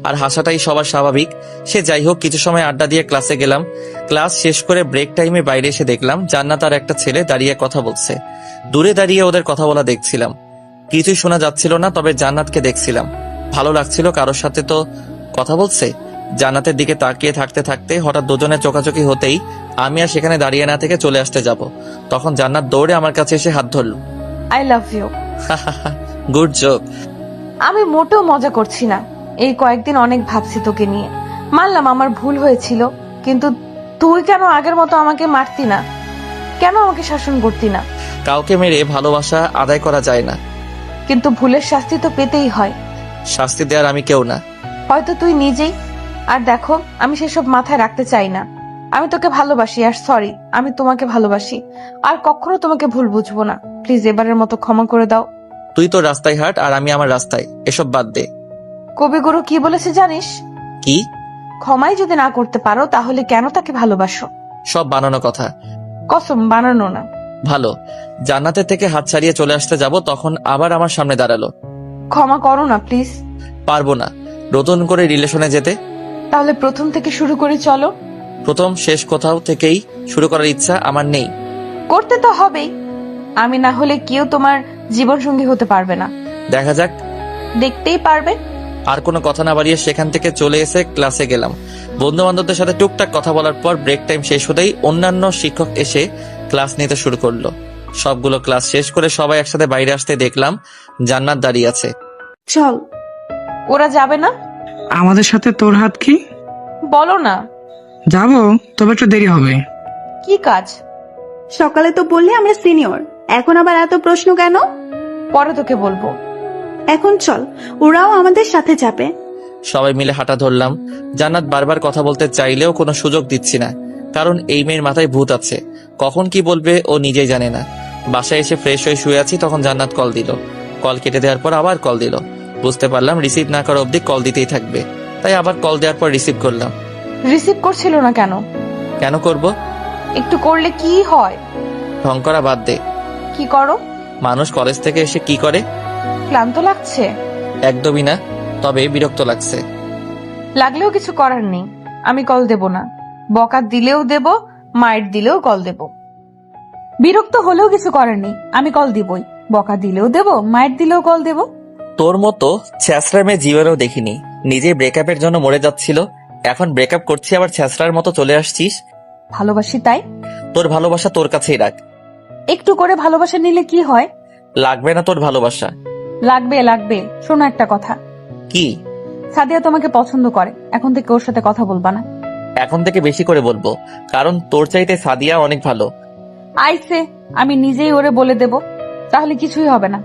আর হাসাটাই সবার স্বাভাবিক। সে যাই হোক, কিছু সময় আড্ডা দিয়ে ক্লাসে গেলাম। ক্লাস শেষ করে ব্রেক টাইমে বাইরে এসে দেখলাম জান্নাত আর একটা ছেলে দাঁড়িয়ে কথা বলছে। দূরে দাঁড়িয়ে ওদের কথা বলা দেখছিলাম। কিছুই শোনা যাচ্ছিল না, তবে জান্নাতকে দেখছিলাম। ভালো লাগছিল, কারোর সাথে তো কথা বলছে। জান্নাতের দিকে তাকিয়ে থাকতে থাকতে হঠাৎ দুজনের চোখাচোখি হতেই আমি আর সেখানে দাঁড়িয়ে না থেকে চলে আসতে যাব, তখন জান্নাত দৌড়ে আমার কাছে এসে হাত ধরল। I love you. Good joke. আমি মোটেও মজা করছি না। এই কয়েকদিন অনেক ভাবছি তোকে নিয়ে। মানলাম আমার ভুল হয়েছিল, কিন্তু তুই কেন আগের মতো আমাকে মারতি না? কেন আমাকে শাসন করতি না? কাউকে মেরে ভালোবাসা আদায় করা যায় না। কিন্তু ভুলের শাস্তি তো পেতেই হয়। শাস্তি দেওয়ার আমি কেউ না। হয়তো তুই নিজেই। আর দেখো, আমি সেসব মাথায় রাখতে চাই না। আমি তোকে ভালোবাসি, আর সরি, আমি তোমাকে ভালোবাসি। আর কখনো তোমাকে ভুল বুঝবো না। প্লিজ এবারের মতো ক্ষমা করে দাও। তুই তো রাস্তায় হাঁট আর আমি আমার রাস্তায়, এসব বাদ দে। কবিগুরু কি বলেছে জানিস? কি? ক্ষমাই যদি না করতে পারো তাহলে কেন তাকে ভালোবাসো? সব বানানো কথা। কসম, বানানো না। ভালো, জান্নাতের থেকে হাত ছাড়িয়ে চলে আসতে যাব, তখন আবার আমার সামনে দাঁড়ালো। ক্ষমা করো না প্লিজ। পারবো না নতুন করে রিলেশনে যেতে। তাহলে প্রথম থেকে শুরু করি, চলো। প্রথম শেষ কোথাও থেকেই শুরু করার ইচ্ছা আমার নেই। করতে তো হবেই। আমি না হলে কেউ তোমার জীবন সঙ্গী হতে পারবে না। দেখা যাক। দেখতেই পারবে। আর কোনো কথা না বাড়িয়ে সেখান থেকে চলে এসে ক্লাসে গেলাম। বন্ধু বান্ধবদের সাথে টুকটাক কথা বলার পর ব্রেক টাইম শেষ হতেই অন্যান্য শিক্ষক এসে ক্লাস নিতে শুরু করলো। সবগুলো ক্লাস শেষ করে সবাই একসাথে বাইরে আসতে দেখলাম জান্নাত দাঁড়িয়ে আছে। চল। ওরা যাবে না? আমাদের সাথে তোর হাত কি? বলো না। যাবো, তবে একটু দেরি হবে। কি কাজ? সকালে তো বললে আমরা সিনিয়র, এখন আবার এত প্রশ্ন কেন? পরে তোকে বলবো। এখন চল, ওরাও আমাদের সাথে যাবে। সবাই মিলে হাঁটা ধরলাম। জান্নাত বারবার কথা বলতে চাইলেও কোনো সুযোগ দিচ্ছি না, কারণ এই মেয়ের মাথায় ভূত আছে। কখন কি বলবে ও নিজেই জানে না। বাসায় এসে ফ্রেশ হয়ে শুয়ে আছি, তখন জান্নাত কল দিল। কল কেটে দেওয়ার পর আবার কল দিল। বুঝতে পারলাম রিসিভ না করা অবধি কল দিতেই থাকবে, তাই আবার কল দেওয়ার পর রিসিভ করলাম। রিসিভ করছিল না কেন? কেন করব? একটু করলে কি হয়? ঢং করা বাদ দে। কি করো? মানুষ কলেজ থেকে এসে কি করে? ক্লান্ত লাগছে? একদমই না, তবে বিরক্ত লাগছে। লাগলেও কিছু করার নেই। আমি কল দেব না। বকা দিলেও দেব, মাইট দিলেও কল দেব। বিরক্ত হলেও কিছু করার নেই। আমি কল দিবই। বকা দিলেও দেব, মাইট দিলেও কল দেব। তোর মতো ছ্যাঁচড়া মেয়ে জীবনেও দেখিনি। নিজেই ব্রেকআপের জন্য মরে যাচ্ছিল, এখন ব্রেকআপ করছি আবার ছ্যাঁচড়ার মতো চলে আসছিস। ভালোবাসি তাই। তোর ভালোবাসা তোর কাছেই রাখ। একটু করে ভালোবাসা নিলে কি হয়? লাগবে না তোর ভালোবাসা। লাগবে, লাগবে। শোনো একটা কথা। কি? সাদিয়া তোমাকে পছন্দ করে। এখন থেকে ওর সাথে কথা বলবা না। এখন থেকে বেশি করে বলবো, কারণ তোর চাইতে সাদিয়া অনেক ভালো। আইসে, আমি নিজেই ওরে বলে দেব, তাহলে কিছুই হবে না।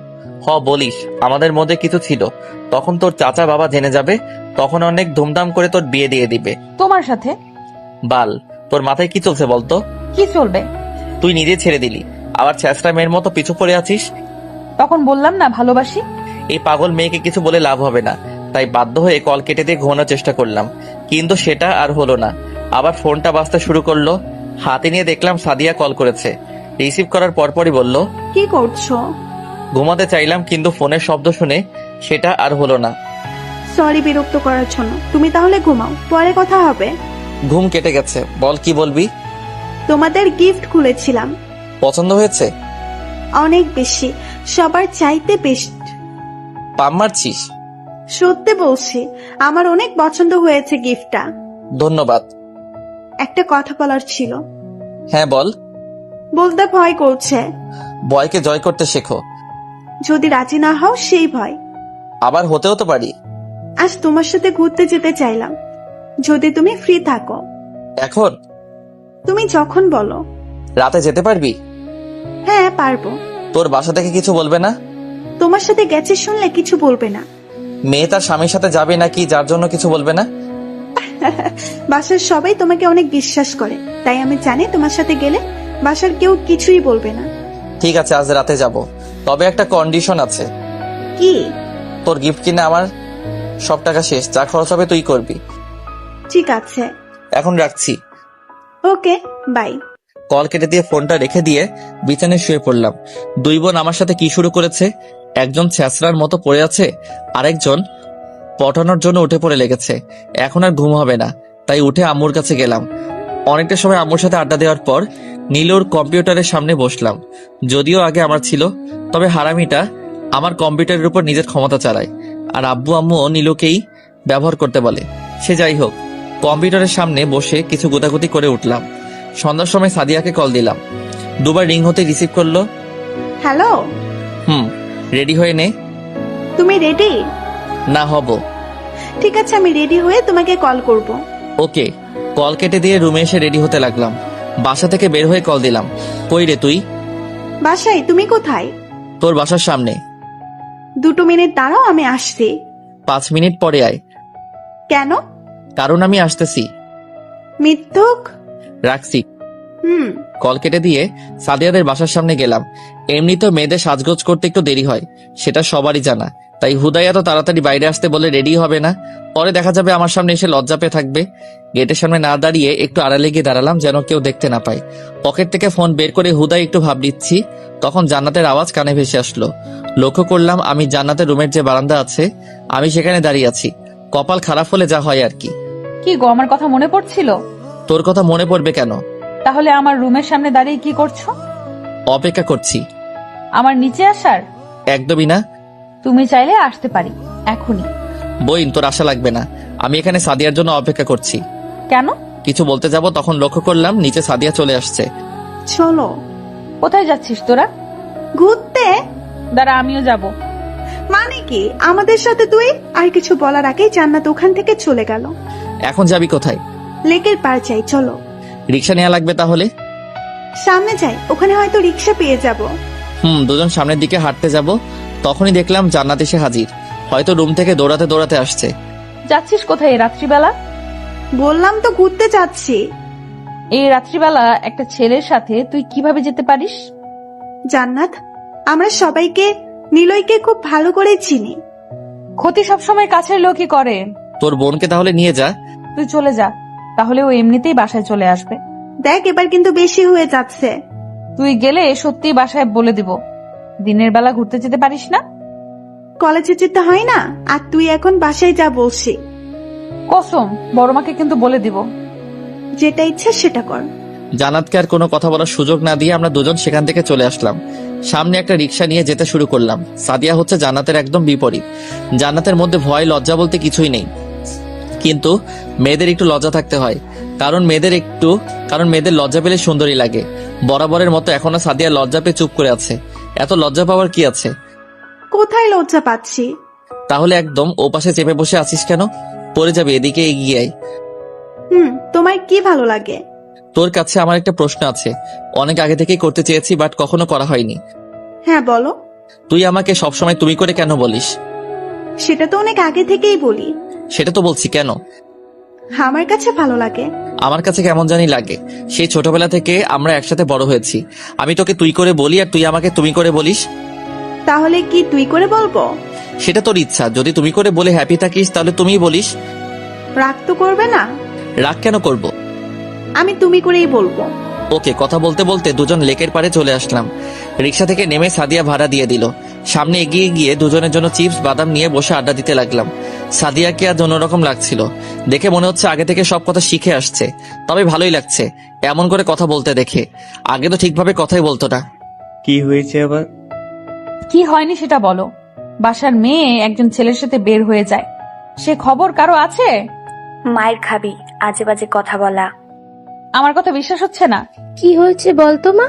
বলিস, আমাদের মধ্যে কিছু ছিল, তখন তোর চাচা বাবা জেনে যাবে, তখন অনেক ধুমধাম করে তোর বিয়ে দিয়ে দিবে। তোমার সাথে? বাল, তোর মাথায় কি চলছে বলতো? কি চলবে? তুই নিজে ছেড়ে দিলি, আবার ছ্যাঁচড়া মেয়ের মতো পিছু পড়ে আছিস। তখন বললাম না ভালোবাসি। এই পাগল মেয়েকে কিছু বলে লাভ হবে না, তাই বাধ্য হয়ে কল কেটে দিয়ে ঘুমানোর চেষ্টা করলাম, কিন্তু সেটা আর হলো না। আবার ফোনটা বাজতে শুরু করলো। হাতে নিয়ে দেখলাম সাদিয়া কল করেছে। রিসিভ করার পরপরই বলল, কি করছো? ঘুমাতে চাইলাম, কিন্তু ফোনের শব্দ শুনে সেটা আর হলো না। সরি বিরক্ত করার জন্য। তুমি তাহলে ঘুমাও, পরে কথা হবে। ঘুম কেটে গেছে, বল কি বলবি? তোমাদের গিফট খুলেছিলাম। পছন্দ হয়েছে? অনেক বেশি, সবার চাইতে বেস্ট। পাম মারছিস? সত্যি বলছি, আমার অনেক পছন্দ হয়েছে গিফটটা। ধন্যবাদ। একটা কথা বলার ছিল। হ্যাঁ বল। বলতে ভয় করছে। ভয়কে জয় করতে শেখো। যদি রাজি না হও সেই ভয়। আবার হতেও তো পারি। আজ তোমার সাথে ঘুরতে যেতে চাইলাম, যদি তুমি ফ্রি থাকো। এখন? তুমি যখন বলো। রাতে যেতে পারবি? হ্যাঁ পারবো। তোর বাসা থেকে কিছু বলবে না? তোমার সাথে গেছে শুনলে কিছু বলবে না। মেয়ে তার স্বামীর সাথে যাবে নাকি, যার জন্য কিছু বলবে না? বাসার সবাই তোমাকে অনেক বিশ্বাস করে, তাই আমি জানি তোমার সাথে গেলে বাসার কেউ কিছুই বলবে না। ঠিক আছে, আজ রাতে যাব, তবে একটা কন্ডিশন আছে। কি? তোর গিফট কিনে আমার সব টাকা শেষ, যা খরচ হবে তুই করবি। ঠিক আছে, এখন রাখছি। ওকে, বাই। কল কেটে দিয়ে ফোনটা রেখে দিয়ে বিছানায় শুয়ে পড়লাম। দুই বোন আমার সাথে কি শুরু করেছে, একজন ছ্যাঁচড়ার মতো পড়ে আছে, আরেকজন পটানোর জন্য উঠে পড়ে লেগেছে। এখন আর ঘুম হবে না, তাই উঠে আম্মুর কাছে গেলাম। অনেকটা সময় আম্মুর সাথে আড্ডা দেওয়ার পর নীলুর কম্পিউটারের সামনে বসলাম। যদিও আগে আমার ছিল, তবে হারামিটা আমার কম্পিউটারের উপর নিজের ক্ষমতা চালায়, আর আব্বু আম্মুও নীলুকেই ব্যবহার করতে বলে। সে যাই হোক, কম্পিউটারের সামনে বসে কিছু গোতাগুতি করে উঠলাম। সন্ধ্যার সময় সাদিয়াকে কল দিলাম, দুবার রিং হতে রিসিভ করলো। হ্যালো। রেডি হয়ে নে। তুমি রেডি? না, হব। ঠিক আছে, আমি রেডি হয়ে তোমাকে কল করব। ওকে। কল কেটে দিয়ে রুমে এসে রেডি হতে লাগলাম। বাসা থেকে বের হয়ে কল দিলাম। কই রে তুই? বাসায়। তুমি কোথায়? তোর বাসার সামনে। 2 মিনিট দাঁড়াও, আমি আসছি। 5 মিনিট পরে আয়। কেন? কারণ আমি আসতেছি। মিথ্যুক। রাখছি। কল কেটে দিয়ে সাদিয়াদের বাসার সামনে গেলাম। এমনি তো মেয়েদের সাজগোজ করতে একটু দেরি হয়, সেটা সবারই জানা। তাই হুদাই এত তাড়াতাড়ি বাইরে আসতে বলে রেডি হবে না, পরে দেখা যাবে আমার সামনে এসে লজ্জা পেয়ে থাকবে। গেটের সামনে না দাঁড়িয়ে একটু আড়ালে গিয়ে দাঁড়ালাম যেন কেউ দেখতে না পায়। পকেট থেকে ফোন বের করে হুদাই একটু ভাব দিচ্ছি, তখন জান্নাতের আওয়াজ কানে ভেসে আসলো। লক্ষ্য করলাম আমি জান্নাতের রুমের যে বারান্দা আছে আমি সেখানে দাঁড়িয়ে আছি। কপাল খারাপ হলে যা হয় আর কি। কি গো, আমার কথা মনে পড়ছিল? তোর কথা মনে পড়বে কেন? তাহলে আমার রুমের সামনে দাঁড়িয়ে কি করছো? অপেক্ষা করছি। আমার নিচে আসার? একদমই না। তুমি চাইলে আসতে পারি এখনই। বইন, তোর আশা লাগবে না। আমি এখানে সাদিয়ার জন্য অপেক্ষা করছি। কেন? কিছু বলতে যাব তখন লক্ষ্য করলাম নিচে সাদিয়া চলে আসছে। চলো। কোথায় যাচ্ছিস তোরা? ঘুরতে। দাঁড়া, আমিও যাব। মানে কি আমাদের সাথে তুই? আর কিছু বলার আগেই জান্নাত ওখান থেকে চলে গেল। এখন যাবি কোথায়? লেকের পার যাই, চলো। রিক্সা নেওয়া লাগবে তাহলে? সামনে যাই, ওখানে হয়তো রিক্সা পেয়ে যাব। দুজন সামনের দিকে হাঁটতে যাব, তখনই দেখলাম জান্নাত এসে হাজির। হয়তো রুম থেকে দৌড়াতে দৌড়াতে আসছে। যাচ্ছিস কোথায় এই রাত্রিবেলা? বললাম তো ঘুরতে যাচ্ছি। এই রাত্রিবেলা একটা ছেলের সাথে তুই কিভাবে যেতে পারিস? জান্নাত, আমরা সবাইকে, নিলয়কে খুব ভালো করে চিনি। ক্ষতি সবসময় কাছের লোকই করে। তোর বোনকে তাহলে নিয়ে যা। তুই চলে যা, তাহলে ও এমনিতেই বাসায় চলে আসবে। দেখ, এবার কিন্তু বেশি হয়ে যাচ্ছে। তুই গেলে সত্যি বাসায় বলে দিব। দিনের বেলা ঘুরতে যেতে পারিস না? কলেজে যেতে হয় না, আর তুই এখন বাসায় যা বলছি। কসম, বড় মাকে কিন্তু বলে দিব। যেটা ইচ্ছা সেটা কর। জান্নাতকে আর কোনো কথা বলার সুযোগ না দিয়ে আমরা দুজন সেখান থেকে চলে আসলাম। সামনে একটা রিক্সা নিয়ে যেতে শুরু করলাম। সাদিয়া হচ্ছে জান্নাতের একদম বিপরীত। জান্নাতের মধ্যে ভয় লজ্জা বলতে কিছুই নেই, কিন্তু মেয়েদের একটু লজ্জা থাকতে হয়। কারণ মেয়েদের লজ্জা পেলে সুন্দরী লাগে। বরাবরের মতো এখনো সাদিয়া লজ্জা পেয়ে চুপ করে আছে। এত লজ্জা পাওয়ার কি আছে? কোথায় লজ্জা পাচ্ছি? তাহলে একদম ও পাশে চেপে বসে আছিস কেন? পড়ে যাবে, এদিকে এগিয়ে আয়। তোমার কি ভালো লাগে? তোর কাছে আমার একটা প্রশ্ন আছে, অনেক আগে থেকেই করতে চেয়েছি বাট কখনো করা হয়নি। হ্যাঁ বলো। তুই আমাকে সবসময় তুমি করে কেন বলিস? সেটা তো অনেক আগে থেকেই বলি। সেটা তো বলছি, কেন? আমার কাছে ভালো লাগে। আমার কাছে কেমন জানি লাগে। সেই ছোটবেলা থেকে আমরা একসাথে বড় হয়েছি। আমি তোকে তুই করে বলি আর তুই আমাকে তুমি করে বলিস। তাহলে কি তুই করে বলবো? সেটা তোর ইচ্ছা। যদি তুমি করে বলে হ্যাপি থাকিস তাহলে তুমিই বলিস। রাগ তো করবে না? রাগ কেন করব? আমি তুমি করেই বলবো। ওকে। কথা বলতে বলতে দুজন লেকের পাড়ে চলে আসলাম। রিক্সা থেকে নেমে সাদিয়া ভাড়া দিয়ে দিল। সামনে এগিয়ে গিয়ে দুজনের জন্য চিপস বাদাম নিয়ে বসে আড্ডা দিতে লাগলাম। সাদিয়াকে আজ অন্যরকম লাগছিল। দেখে মনে হচ্ছে আগে থেকে সব কথা শিখে আসছে। তবে ভালোই লাগছে এমন করে কথা বলতে দেখে। আগে তো ঠিকভাবে কথাই বলতো না। কি হয়েছে আবার? কি হয়নি সেটা বলো। বাসার মেয়ে একজন ছেলের সাথে বের হয়ে যায়, সে খবর কারো আছে? মায়ের খাবি আজে বাজে কথা বলা। আমার কথা বিশ্বাস হচ্ছে না? কি হয়েছে বলতো মা?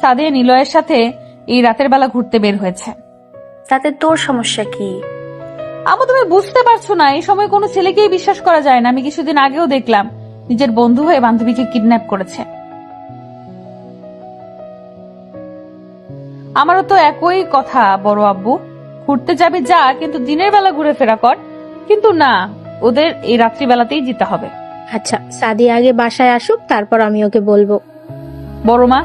সাদিয়া নিলয়ের সাথে এই রাতের বেলা ঘুরতে বের হয়েছে। তাতে তোর সমস্যা কি? আমু, তুমি বুঝতে পারছো না, এই সময় কোনো ছেলেকেই বিশ্বাস করা যায় না। আমি কিছুদিন আগেও দেখলাম নিজের বন্ধু হয়ে বান্ধবীকে কিডন্যাপ করেছে। আমারও তো একই কথা বড় আব্বু, ঘুরতে যাবি যা, কিন্তু দিনের বেলা ঘুরে ফেরা কর। কিন্তু না, ওদের এই রাত্রিবেলাতেই যেতে হবে। আচ্ছা, সাদিয়া আগে বাসায় আসুক, তারপর আমি ওকে বলবো। বড় মা,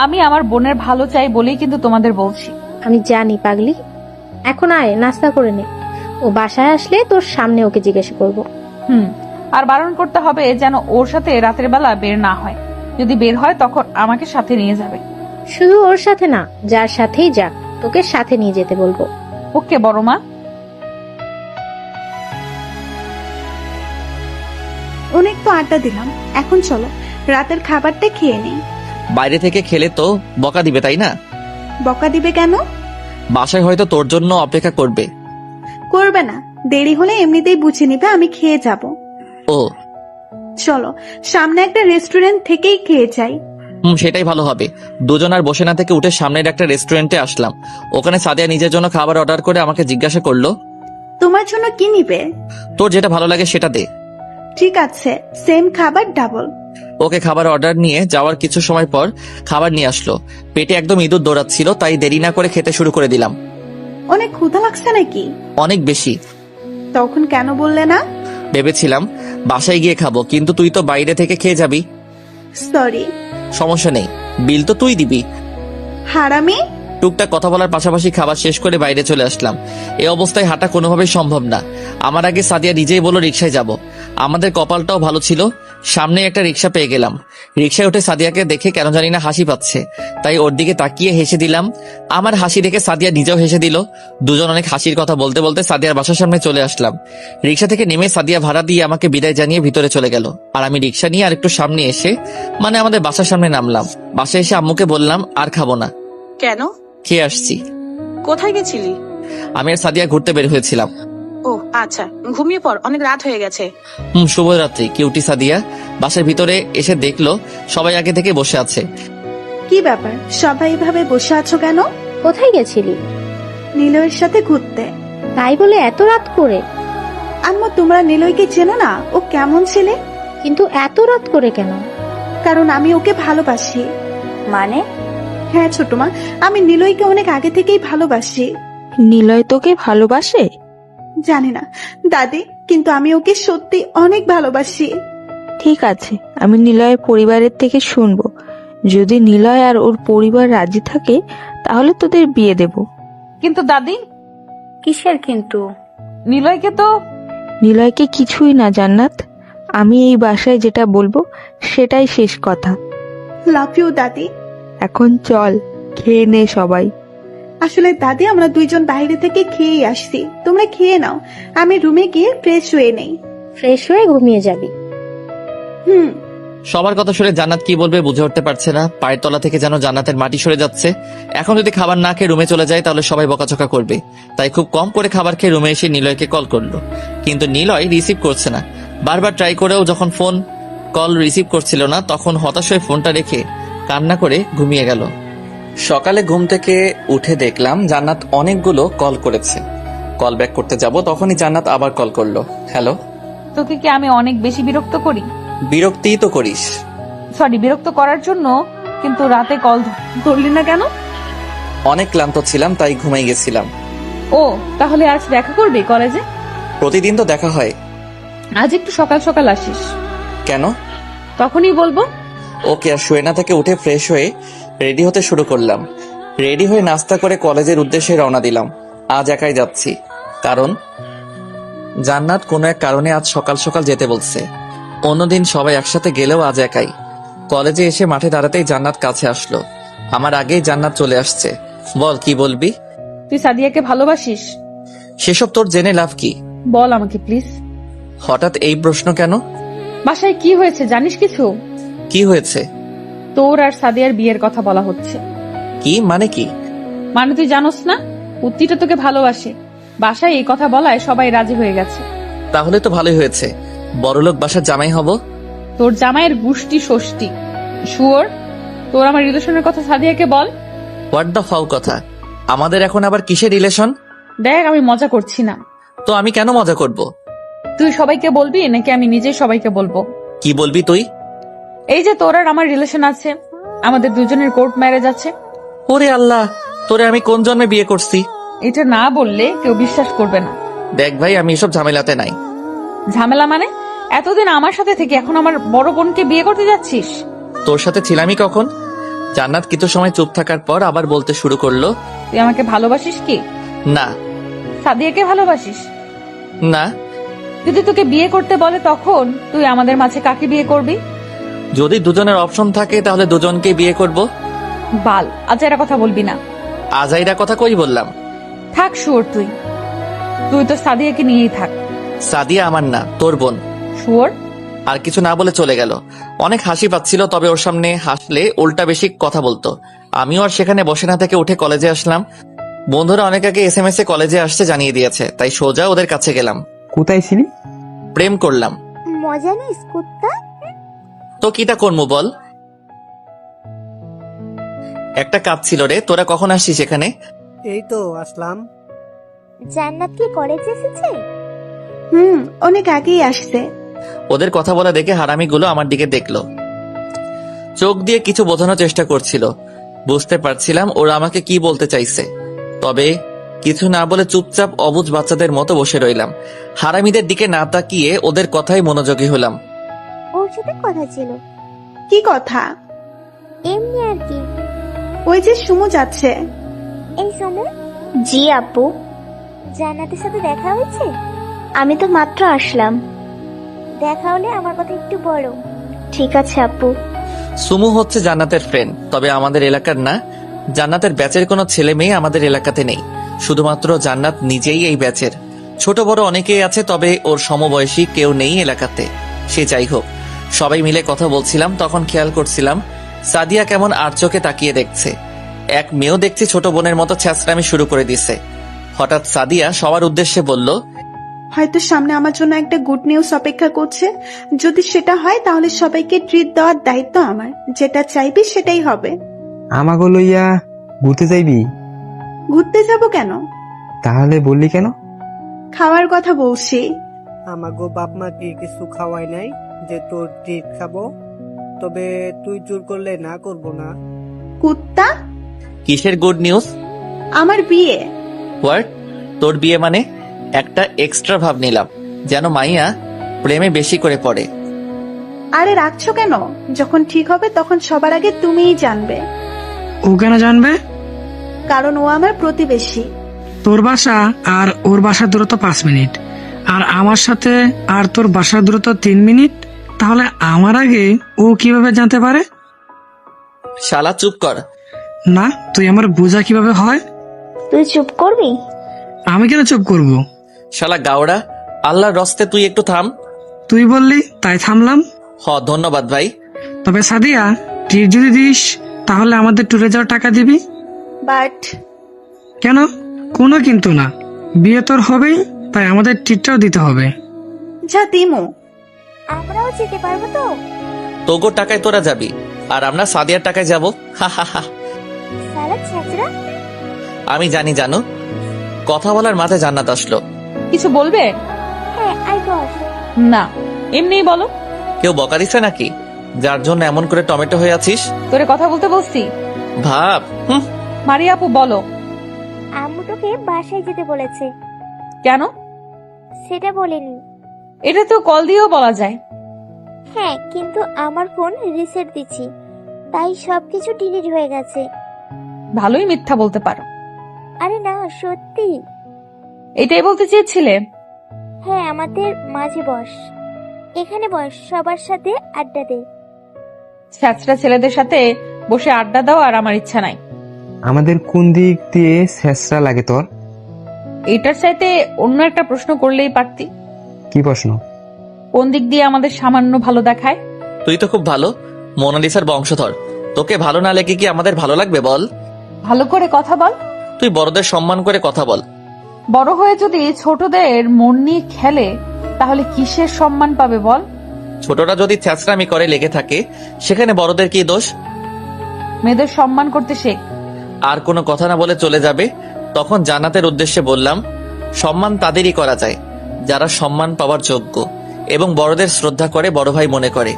আমি আমার বোনের ভালো চাই বলেই কিন্তু তোমাদের বলছি। আমি জানি পাগলি, এখন আয় নাস্তা করে নে। ও বাসায় আসলে তোর সামনে ওকে জিজ্ঞেস করবো। আর বারণ করতে হবে যেন ওর সাথে রাতের বেলা বের না হয়। যদি বের হয় তখন আমাকে সাথে নিয়ে যাবে। শুধু ওর সাথে না, যার সাথেই যাক তোকে সাথে নিয়ে যেতে বলবো। ওকে বড় মা। অনেক তো আড্ডা দিলাম, এখন চলো রাতের খাবারটা খেয়ে নেই। বাইরে থেকে খেলে তো বকা দিবে, তাই না? বকা দিবে কেন? বাসায় হয়তো তোর জন্য অপেক্ষা করবে। করবে না, দেরি হলে এমনিতেই বুঝে নিবে আমি খেয়ে যাব। ও চলো সামনে একটা রেস্টুরেন্ট থেকেই খেয়ে যাই। সেটাই ভালো হবে। দুজন আর বসে না থেকে উঠে সামনের একটা রেস্টুরেন্টে আসলাম। ওখানে সাদিয়া নিজের জন্য খাবার অর্ডার করে আমাকে জিজ্ঞাসা করলো, তোমার জন্য কি নিবে? তোর যেটা ভালো লাগে সেটা দে। ঠিক আছে, সেম খাবার ডাবল। ওকে খাবার অর্ডার নিয়ে যাওয়ার কিছু সময় পর খাবার নিয়ে আসলো। পেটে একদম ইঁদুর দৌড়াচ্ছিল, তাই দেরি না করে খেতে শুরু করে দিলাম। অনেক ক্ষুধা লাগছে নাকি? অনেক বেশি। তখন কেন বললে না? ভেবেছিলাম বাসায় গিয়ে খাবো, কিন্তু তুই তো বাইরে থেকে খেয়ে যাবি। সরি। সমস্যা নেই, বিল তো তুই দিবি। হারামি। টুকটাক কথা বলার পাশাপাশি খাবার শেষ করে বাইরে চলে আসলাম। এই অবস্থায় হাঁটা কোনোভাবেই সম্ভব না। আমার আগে সাদিয়া নিজেই বলল রিকশায় যাব। আমাদের কপালটাও ভালো ছিল, সামনে একটা রিকশা পেয়ে গেলাম। রিকশায় উঠে সাদিয়াকে দেখে কেন জানি না হাসি পাচ্ছে, তাই ওর দিকে তাকিয়ে হেসে দিলাম। আমার হাসি দেখে সাদিয়া নিজেও হেসে দিল। দুজন অনেক হাসির কথা বলতে বলতে সাদিয়ার বাসার সামনে চলে আসলাম। রিকশা থেকে নেমে সাদিয়া ভাড়া দিয়ে আমাকে বিদায় জানিয়ে ভিতরে চলে গেল, আর আমি রিকশা নিয়ে আর একটু সামনে এসে মানে আমাদের বাসার সামনে নামলাম। বাসায় এসে আম্মুকে বললাম আর খাবো না। কেন? খেয়ে আসছি। কোথায় গেছিলি? আমি আর সাদিয়া ঘুরতে বের হয়েছিলাম। ও আচ্ছা, ঘুমিয়ে পড়, অনেক রাত হয়ে গেছে। শুভরাত্রি কিউটি সাদিয়া। বাসার ভিতরে এসে দেখলো সবাই আগে থেকে বসে আছে। কি ব্যাপার, সবাই এভাবে বসে আছো কেন? কোথায় গেছিলি? নিলয়ের সাথে ঘুরতে। তাই বলে এত রাত করে? আম্মু, তোমরা নিলয়কে চেনো না? ও কেমন ছেলে। কিন্তু এত রাত করে কেন? কারণ আমি ওকে ভালোবাসি। মানে? হ্যাঁ ছোট মা, আমি নিলয়কে অনেক আগে থেকেই ভালোবাসি। নিলয় তোকে ভালোবাসে? জানি না দাদি, কিন্তু আমি ওকে সত্যি অনেক ভালোবাসি। ঠিক আছে, আমি নিলয়ের পরিবারের থেকে শুনবো। যদি নিলয় আর ওর পরিবার রাজি থাকে তাহলে তোদের বিয়ে দেব। কিন্তু দাদি। কিসের কিন্তু? নিলয়কে তো। নিলয়কে কিছুই না জান্নাত, আমি এই বাসায় যেটা বলবো সেটাই শেষ কথা। লাভ ইউ দাদি। এখন চল, খেয়ে নে সবাই। আসলে দাদি, আমরা দুইজন বাইরে থেকে খেয়ে আসছি, তোমরা খেয়ে নাও, আমি রুমে গিয়ে ফ্রেশ হয়ে নেই। ফ্রেশ হয়ে ঘুমিয়ে যাবি? সবার কথা শুনে জান্নাত কি বলবে বুঝে উঠতে পারছে না। পায়ের তলা থেকে যেন জান্নাতের মাটি সরে যাচ্ছে। এখন যদি খাবার না খেয়ে রুমে চলে যায় তাহলে সবাই বকাঝকা করবে, তাই খুব কম করে খাবার খেয়ে রুমে এসে নিলয়কে কল করলো, কিন্তু নিলয় রিসিভ করছে না। বারবার ট্রাই করেও যখন ফোন কল রিসিভ করছিল না, তখন হতাশ হয়ে ফোনটা রেখে কান্না করে ঘুমিয়ে গেল। সকালে ঘুম থেকে উঠে দেখলাম জান্নাত অনেকগুলো কল করেছে। কল ব্যাক করতে যাব, তখনই জান্নাত আবার কল করলো। হ্যালো। তোকে কি আমি অনেক বেশি বিরক্ত করি? বিরক্তিই তো করিস। সরি, বিরক্ত করার জন্য, কিন্তু রাতে কল ধরলি না কেন? অনেক ক্লান্ত ছিলাম, তাই ঘুমাই গেছিলাম। ও, তাহলে আজ দেখা করবি কলেজে? প্রতিদিন তো দেখা হয়। আজ একটু সকাল সকাল আসিস। কেন? তখনই বলবো। ওকে। আর শুয়ে না থেকে উঠে ফ্রেশ হয়ে রেডি হতে শুরু করলাম। রেডি হয়ে নাস্তা করে কলেজের উদ্দেশ্যে রওনা দিলাম। আজ একাই যাচ্ছি, কারণ জান্নাত কোনো এক কারণে আজ সকাল সকাল যেতে বলছে। অন্যদিন সবাই একসাথে গেলেও আজ একাই। কলেজে এসে মাঠে দাঁড়াতেই জান্নাত কাছে আসলো। আমার আগেই জান্নাত চলে আসছে। বল, কি বলবি? তুই সাদিয়াকে ভালোবাসিস? সেসব তোর জেনে লাভ কি? বল আমাকে প্লিজ। হঠাৎ এই প্রশ্ন কেন? বাসায় কি হয়েছে জানিস কিছু? কি হয়েছে? তোর আর সাদিয়ার বিয়ের কথা বলা হচ্ছে। কি মানে? কি মানে তুই জানোস না? উত্তিটা তোকে ভালোবাসে। বাসায় এই কথা বলায় সবাই রাজি হয়ে গেছে। তাহলে তো ভালোই হয়েছে, বড়লোক বাসার জামাই হব। তোর জামাইয়ের গুষ্টি ষষ্ঠী। শুয়োর, তোর আমার রিলেশনের কথা সাদিয়াকে বল। হোয়াট দ্য ফাউ কথা? আমাদের এখন আবার কিসের রিলেশন? দেখ, আমি মজা করছি না। তো আমি কেন মজা করব? তুই সবাইকে বলবি নাকি আমি নিজেই সবাইকে বলবো? কি বলবি তুই? এই যে তোর আর আমার রিলেশন আছে, আমাদের দুজনের কোর্ট ম্যারেজ আছে। ওরে আল্লাহ, তোরে আমি কোন জন্মে বিয়ে করছি? এটা না বললে কেউ বিশ্বাস করবে না। দেখ ভাই, আমি এসব ঝামেলাতে নাই। ঝামেলা মানে? এতদিন আমার সাথে থেকে এখন আমার বড় বোনকে বিয়ে করতে যাচ্ছিস? তোর সাথে ছিলামই কখন? জান্নাত কিছু সময় চুপ থাকার পর আবার বলতে শুরু করলো। তুই আমাকে ভালোবাসিস কি? না। সাদিয়াকে ভালোবাসিস? না। যদি তোকে বিয়ে করতে বলে তখন তুই আমাদের মাঝে কাকে বিয়ে করবি? যদি দুজনের অপশন থাকে তাহলে দুজনকে বিয়ে করব। বাল, আজাইরা কথা বলবি না। আজাইরা কথা কই বললাম? থাক শুয়োর, তুই তো সাদিয়াকে নিয়েই থাক। সাদিয়া আমার না, তোর বোন। শুয়োর। আর কিছু না বলে চলে গেল। অনেক হাসি পাচ্ছিল, তবে ওর সামনে হাসলে উল্টা বেশি কথা বলতো। আমিও আর সেখানে বসে না থেকে উঠে কলেজে আসলাম। বন্ধুরা অনেক আগে SMS এ কলেজে আসতে জানিয়ে দিয়েছে, তাই সোজা ওদের কাছে গেলাম। কোথায় ছিলি? প্রেম করলাম। মজা নিস কুত্তা। তো কিটা করবো বল? একটা কাজ ছিল রে, তোরা কখন আসছিস এখানে? এই তো আসলাম। জান্নাত কি কলেজে এসেছে? অনেক আগেই আসছে। ওদের কথা বলা দেখে হারামিগুলো আমার দিকে দেখলো, চোখ দিয়ে কিছু বোঝানোর চেষ্টা করছিল। বুঝতে পারছিলাম ওরা আমাকে কি বলতে চাইছে, তবে কিছু না বলে চুপচাপ অবুঝ বাচ্চাদের মতো বসে রইলাম। হারামিদের দিকে না তাকিয়ে ওদের কথাই মনোযোগী হলাম। ওর সাথে কথা ছিল। কি কথা? এমনি আর কি। ওই যে সুমু যাচ্ছে। এই সমু, জি আপু, জান্নাতের সাথে দেখা হয়েছে? আমি তো মাত্র আসলাম। দেখা হলে আমার কথা একটু বলো। ঠিক আছে আপু। সুমু হচ্ছে জান্নাতের ফ্রেন্ড, তবে আমাদের এলাকার না। জান্নাতের ব্যাচের কোনো ছেলে মেয়ে আমাদের এলাকাতে নেই, শুধুমাত্র জান্নাত নিজেই এই ব্যাচের। ছোট বড় অনেকেই আছে, তবে ওর সমবয়সী কেউ নেই এলাকাতে। সে যাই হোক, সবাই মিলে কথা বলছিলাম, তখন খেয়াল করছিলাম সাদিয়া কেমন আর চোখে তাকিয়ে দেখছে। এক মেয়েও দেখছি ছোট বোনের মতো ছ্যাঁচড়ামি শুরু করে দিছে। হঠাৎ সাদিয়া সবার উদ্দেশ্যে বলল, হয়তো সামনে আমার জন্য একটা গুড নিউজ অপেক্ষা করছে। যদি সেটা হয় তাহলে সবাইকে ট্রিট দেওয়ার দায়িত্ব আমার। যেটা চাইবি সেটাই হবে। আমাকে লইয়া ঘুরতে যাইবি? ঘুরতে যাব কেন? তাহলে বললি কেন? খাওয়ার কথা বলছি। আমাগো বাপ মা কি কিছু খাওয়াই নাই যে তোর ট্রিট খাবো? তবে তুই জোর করলে না করব না। কুত্তা, কিসের গুড নিউজ? আমার বিয়ে। হোয়াট? তোর বিয়ে মানে? একটা এক্সট্রা ভাব নিলাম, যেন মাইয়া প্রেমে বেশি করে পড়ে। আরে রাখছো কেন? যখন ঠিক হবে তখন সবার আগে তুমিই জানবে। ও কেন জানবে? কারণ ও আমার প্রতিবেশী। তোর বাসা আর ওর বাসার দূরত্ব 5 মিনিট, আর আমার সাথে আর তোর বাসার দূরত্ব 3 মিনিট। তাহলে আমার আগে ও কিভাবে জানতে পারে? শালা চুপ কর। না, তুই আমার বোঝা কিভাবে হয়? তুই চুপ করবি? আমি কেন চুপ করব? শালা গাওড়া, আল্লাহর রস্তে তুই একটু থাম। তুই বললি তাই থামলাম। ধন্যবাদ ভাই। তবে সাদিয়া, ট্রিট যদি দিস তাহলে আমাদের ট্যুরে যাওয়ার টাকা দিবি। বাট কেন? কোনো কিন্তু না, বিয়ে তোর হবেই, তাই আমাদের ট্রিটটাও দিতে হবে। যা দিমু। আমরাও যেতে পারবো তো? তোগো টাকায় তোরা যাবি, আর আমরা সাদিয়ার টাকায় যাবো। হা হা হা। সারা ছেঁচড়া। আমি জানি জানো। কথা বলার মাথায় জান্নাত আসলো। কিছু বলবে? হ্যাঁ, আই বস। না, এমনিই বলো। কেউ বকা দিচ্ছে নাকি, যার জন্য এমন করে টমেটো হয়ে আছিস? তোরে কথা বলতে বলছি? ভাব। মারিয়া আপু বলো। আম্মু তোকে বাসায় যেতে বলেছে। কেন? সেটা বলেনি। এটা তো কল দিয়েও বলা যায়। হ্যাঁ, কিন্তু আমার ফোন রিসেট দিচ্ছি, তাই সবকিছু ডিলিট হয়ে গেছে। ভালোই মিথ্যা বলতে পারো। আরে না, সত্যি। এটাই বলতে চেয়েছিলে? হ্যাঁ, আমাদের মাঝে বস, এখানে বস, সবার সাথে আড্ডা দে। ছ্যাঁচড়া ছেলেদের সাথে বসে আড্ডা দাও আর আমার ইচ্ছা নাই। আমাদের কোন দিক দিয়ে শেষরা লাগে তোর? এটার চাইতে অন্য একটা প্রশ্ন করলেই পারতি। কি প্রশ্ন? কোন দিক দিয়ে আমাদের সামান্য ভালো দেখায়? তুই তো খুব ভালো, মোনালিসার বংশধর। তোকে ভালো না লেগে কি আমাদের ভালো লাগবে বল? ভালো করে কথা বল। তুই বড়দের সম্মান করে কথা বল। বড় হয়ে যদি ছোটদের মন নিয়ে খেলে তাহলে কিসের সম্মান পাবে বল? ছোটরা যদি ছ্যাঁচড়ামি করে লেগে থাকে, সেখানে বড়দের কি দোষ? মেয়েদের সম্মান করতে শেখ। আর কোনো কথা না বলে চলে যাবে। তখন জান্নাতের উদ্দেশ্যে বললাম, সম্মান তাদেরই করা যায় যারা সম্মান পাওয়ার যোগ্য এবং বড়দের শ্রদ্ধা করে, বড় ভাই মনে করে।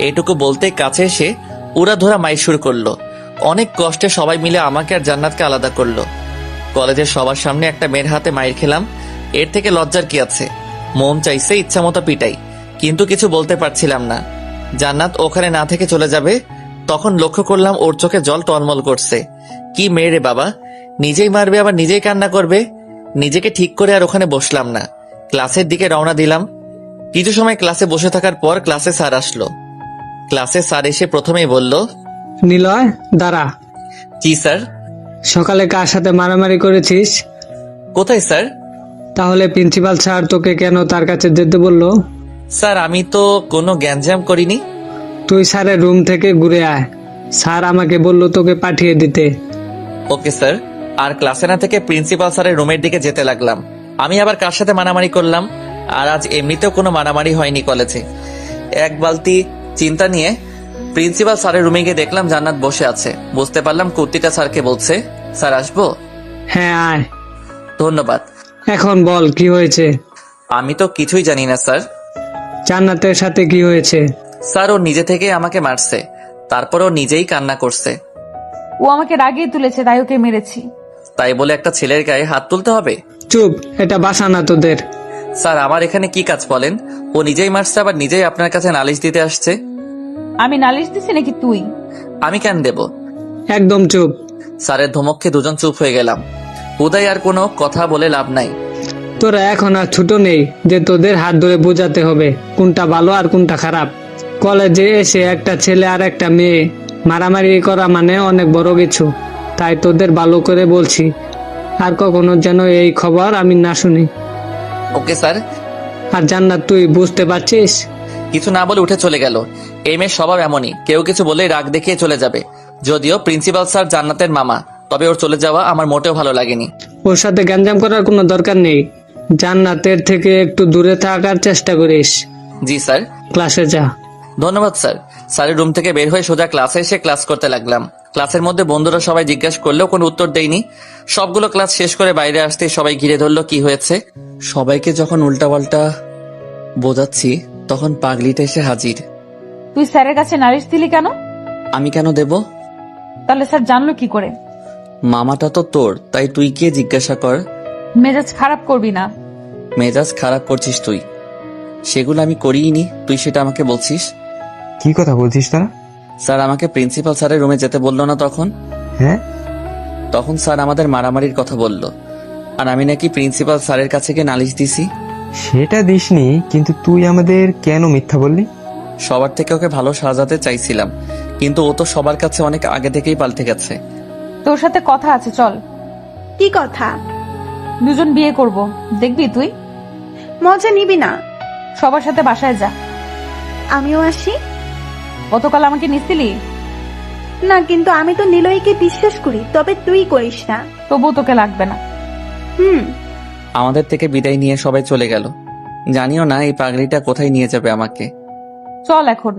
এইটুকু বলতে কাছে এসে উড়াধরা মাইশুর করলো। অনেক কষ্টে সবাই মিলে আমাকে আর জান্নাতকে আলাদা করলো। কলেজের সবার সামনে একটা মেয়ের হাতে মাইর খেলাম, এর থেকে লজ্জার কি আছে? মন চাইছে ইচ্ছা মতো পিটাই, কিন্তু কিছু বলতে পারছিলাম না। জান্নাত ওখানে না থেকে চলে যাবে, তখন লক্ষ্য করলাম ওর চোখে জল টলমল করছে। কি মেয়ে রে বাবা, নিজেই মারবে আবার নিজেই কান্না করবে। নিজেকে ঠিক করে আর ওখানে বসলাম না, ক্লাসের দিকে রওনা দিলাম। কিছু সময় ক্লাসে বসে থাকার পর ক্লাসে স্যার আসলো। ক্লাসে স্যার এসে প্রথমেই বলল, নিলয় দাঁড়া। জি স্যার। সকালে কার সাথে মারামারি করেছিস? কোথায় স্যার? তাহলে প্রিন্সিপাল স্যার তোকে কেন তার কাছে যেতে বললো? স্যার আমি তো কোনো গ্যাঞ্জাম করিনি। তুই স্যারের রুম থেকে ঘুরে আয়, স্যার আমাকে বললো তোকে পাঠিয়ে দিতে। Okay sir. আর ক্লাসে না থেকে প্রিন্সিপাল স্যারের রুমের দিকে যেতে লাগলাম। আমি আবার কার সাথে মারামারি করলাম? আর আজ এমনিতেও কোনো মারামারি হয়নি কলেজে। এক বালতি চিন্তা নিয়ে প্রিন্সিপাল স্যারের রুমে গিয়ে দেখলাম জান্নাত বসে আছে। বুঝতে পারলাম কুর্তিটা স্যারকে বলছে। স্যার আসবো? হ্যাঁ আয়। ধন্যবাদ। এখন বল কি হয়েছে? আমি তো কিছুই জানি না স্যার। জান্নাতের সাথে কি হয়েছে? স্যার ও নিজে থেকে আমাকে মারছে, তারপর ও নিজেই কান্না করছে। ও আমাকে রাগিয়ে তুলেছে, তাই ওকে মেরেছি। তাই বলে একটা ছেলের গায়ে হাত তুলতে হবে? চুপ, এটা বাসা না তোদের। স্যার আমার এখানে কি কাজ বলেন? ও নিজেই মারছে, আবার নিজেই আপনার কাছে নালিশ দিতে আসছে। আমি নালিশ দিছি নাকি তুই? আমি কেন দেব? একদম চুপ। স্যারের ধমককে দুজন চুপ হয়ে গেলাম। উদয় আর কোনো কথা বলে লাভ নাই। তোরা এখন আর ছোট নেই যে তোদের হাত ধরে বোঝাতে হবে কোনটা ভালো আর কোনটা খারাপ। কলেজে এসে একটা ছেলে আর একটা মেয়ে মারামারি করা মানে অনেক বড় কিছু। তাই তোদের ভালো করে বলছি, আর কখনো যেন এই খবর আমি না শুনি। Okay sir. আর জান্নাত, তুই বুঝতে পারছিস? কিছু না বলে উঠে চলে গেল। এই মেয়ের স্বভাব এমনই, কেউ কিছু বলেই রাগ দেখিয়ে চলে যাবে। যদিও প্রিন্সিপাল স্যার জান্নাতের মামা, তবে ওর চলে যাওয়া আমার মোটেও ভালো লাগেনি। ওর সাথে গ্যাঞ্জাম করার কোনো দরকার নেই। জান্নাতের থেকে একটু দূরে থাকার চেষ্টা করিস। জি স্যার। ক্লাসে যা। ধন্যবাদ স্যার। স্যারের রুম থেকে বের হয়ে সোজা ক্লাসে এসে ক্লাস করতে লাগলাম। ক্লাসের মধ্যে বন্ধুরা সবাই জিজ্ঞাসা করলেও কোনো উত্তর দেয়নি। সবগুলো ক্লাস শেষ করে বাইরে আসতে সবাই ঘিরে ধরলো, কি হয়েছে। সবাইকে যখন উল্টাপাল্টা বোঝাচ্ছি তখন পাগলিটা এসে হাজির। তুই স্যারের কাছে নালিশ দিলি কেন? আমি কেন দেব? তাহলে স্যার জানলো কি করে? মামাটা তো তোর, তাই তুই কে জিজ্ঞাসা কর। মেজাজ খারাপ করবি না। মেজাজ খারাপ করছিস তুই। সেগুলো আমি করিনি, তুই সেটা আমাকে বলছিস। কি কথা বলছিস তোরা? স্যার আমাকে প্রিন্সিপাল স্যারের রুমে যেতে বললো না তখন? হ্যাঁ, তখন স্যার আমাদের মারামারির কথা বলল, আর আমি নাকি প্রিন্সিপাল স্যারের কাছে গিয়ে নালিশ দিছি। সেটা দিসনি, কিন্তু তুই আমাদের কেন মিথ্যা বললি? সবার থেকে ওকে ভালো সাজাতে চাইছিলাম, কিন্তু ও তো সবার কাছে অনেক আগে থেকেই পাল্টে গেছে। তোর সাথে কথা আছে, চল। কি কথা? দুজন বিয়ে করব, দেখবি তুই? মজা নিবি না? সবার সাথে বাসায় যা। আমিও আসি। গতকাল আমাকে নিছিলি না, কিন্তু আমি তো নিলয়কে বিশ্বাস করি, তবে তুই করিস না। তবু তোকে লাগবে না। আমাদের থেকে বিদায় নিয়ে সবাই চলে গেল। জানিও না এই পাগলিটা কোথায় নিয়ে যাবে আমাকে। চল এখন।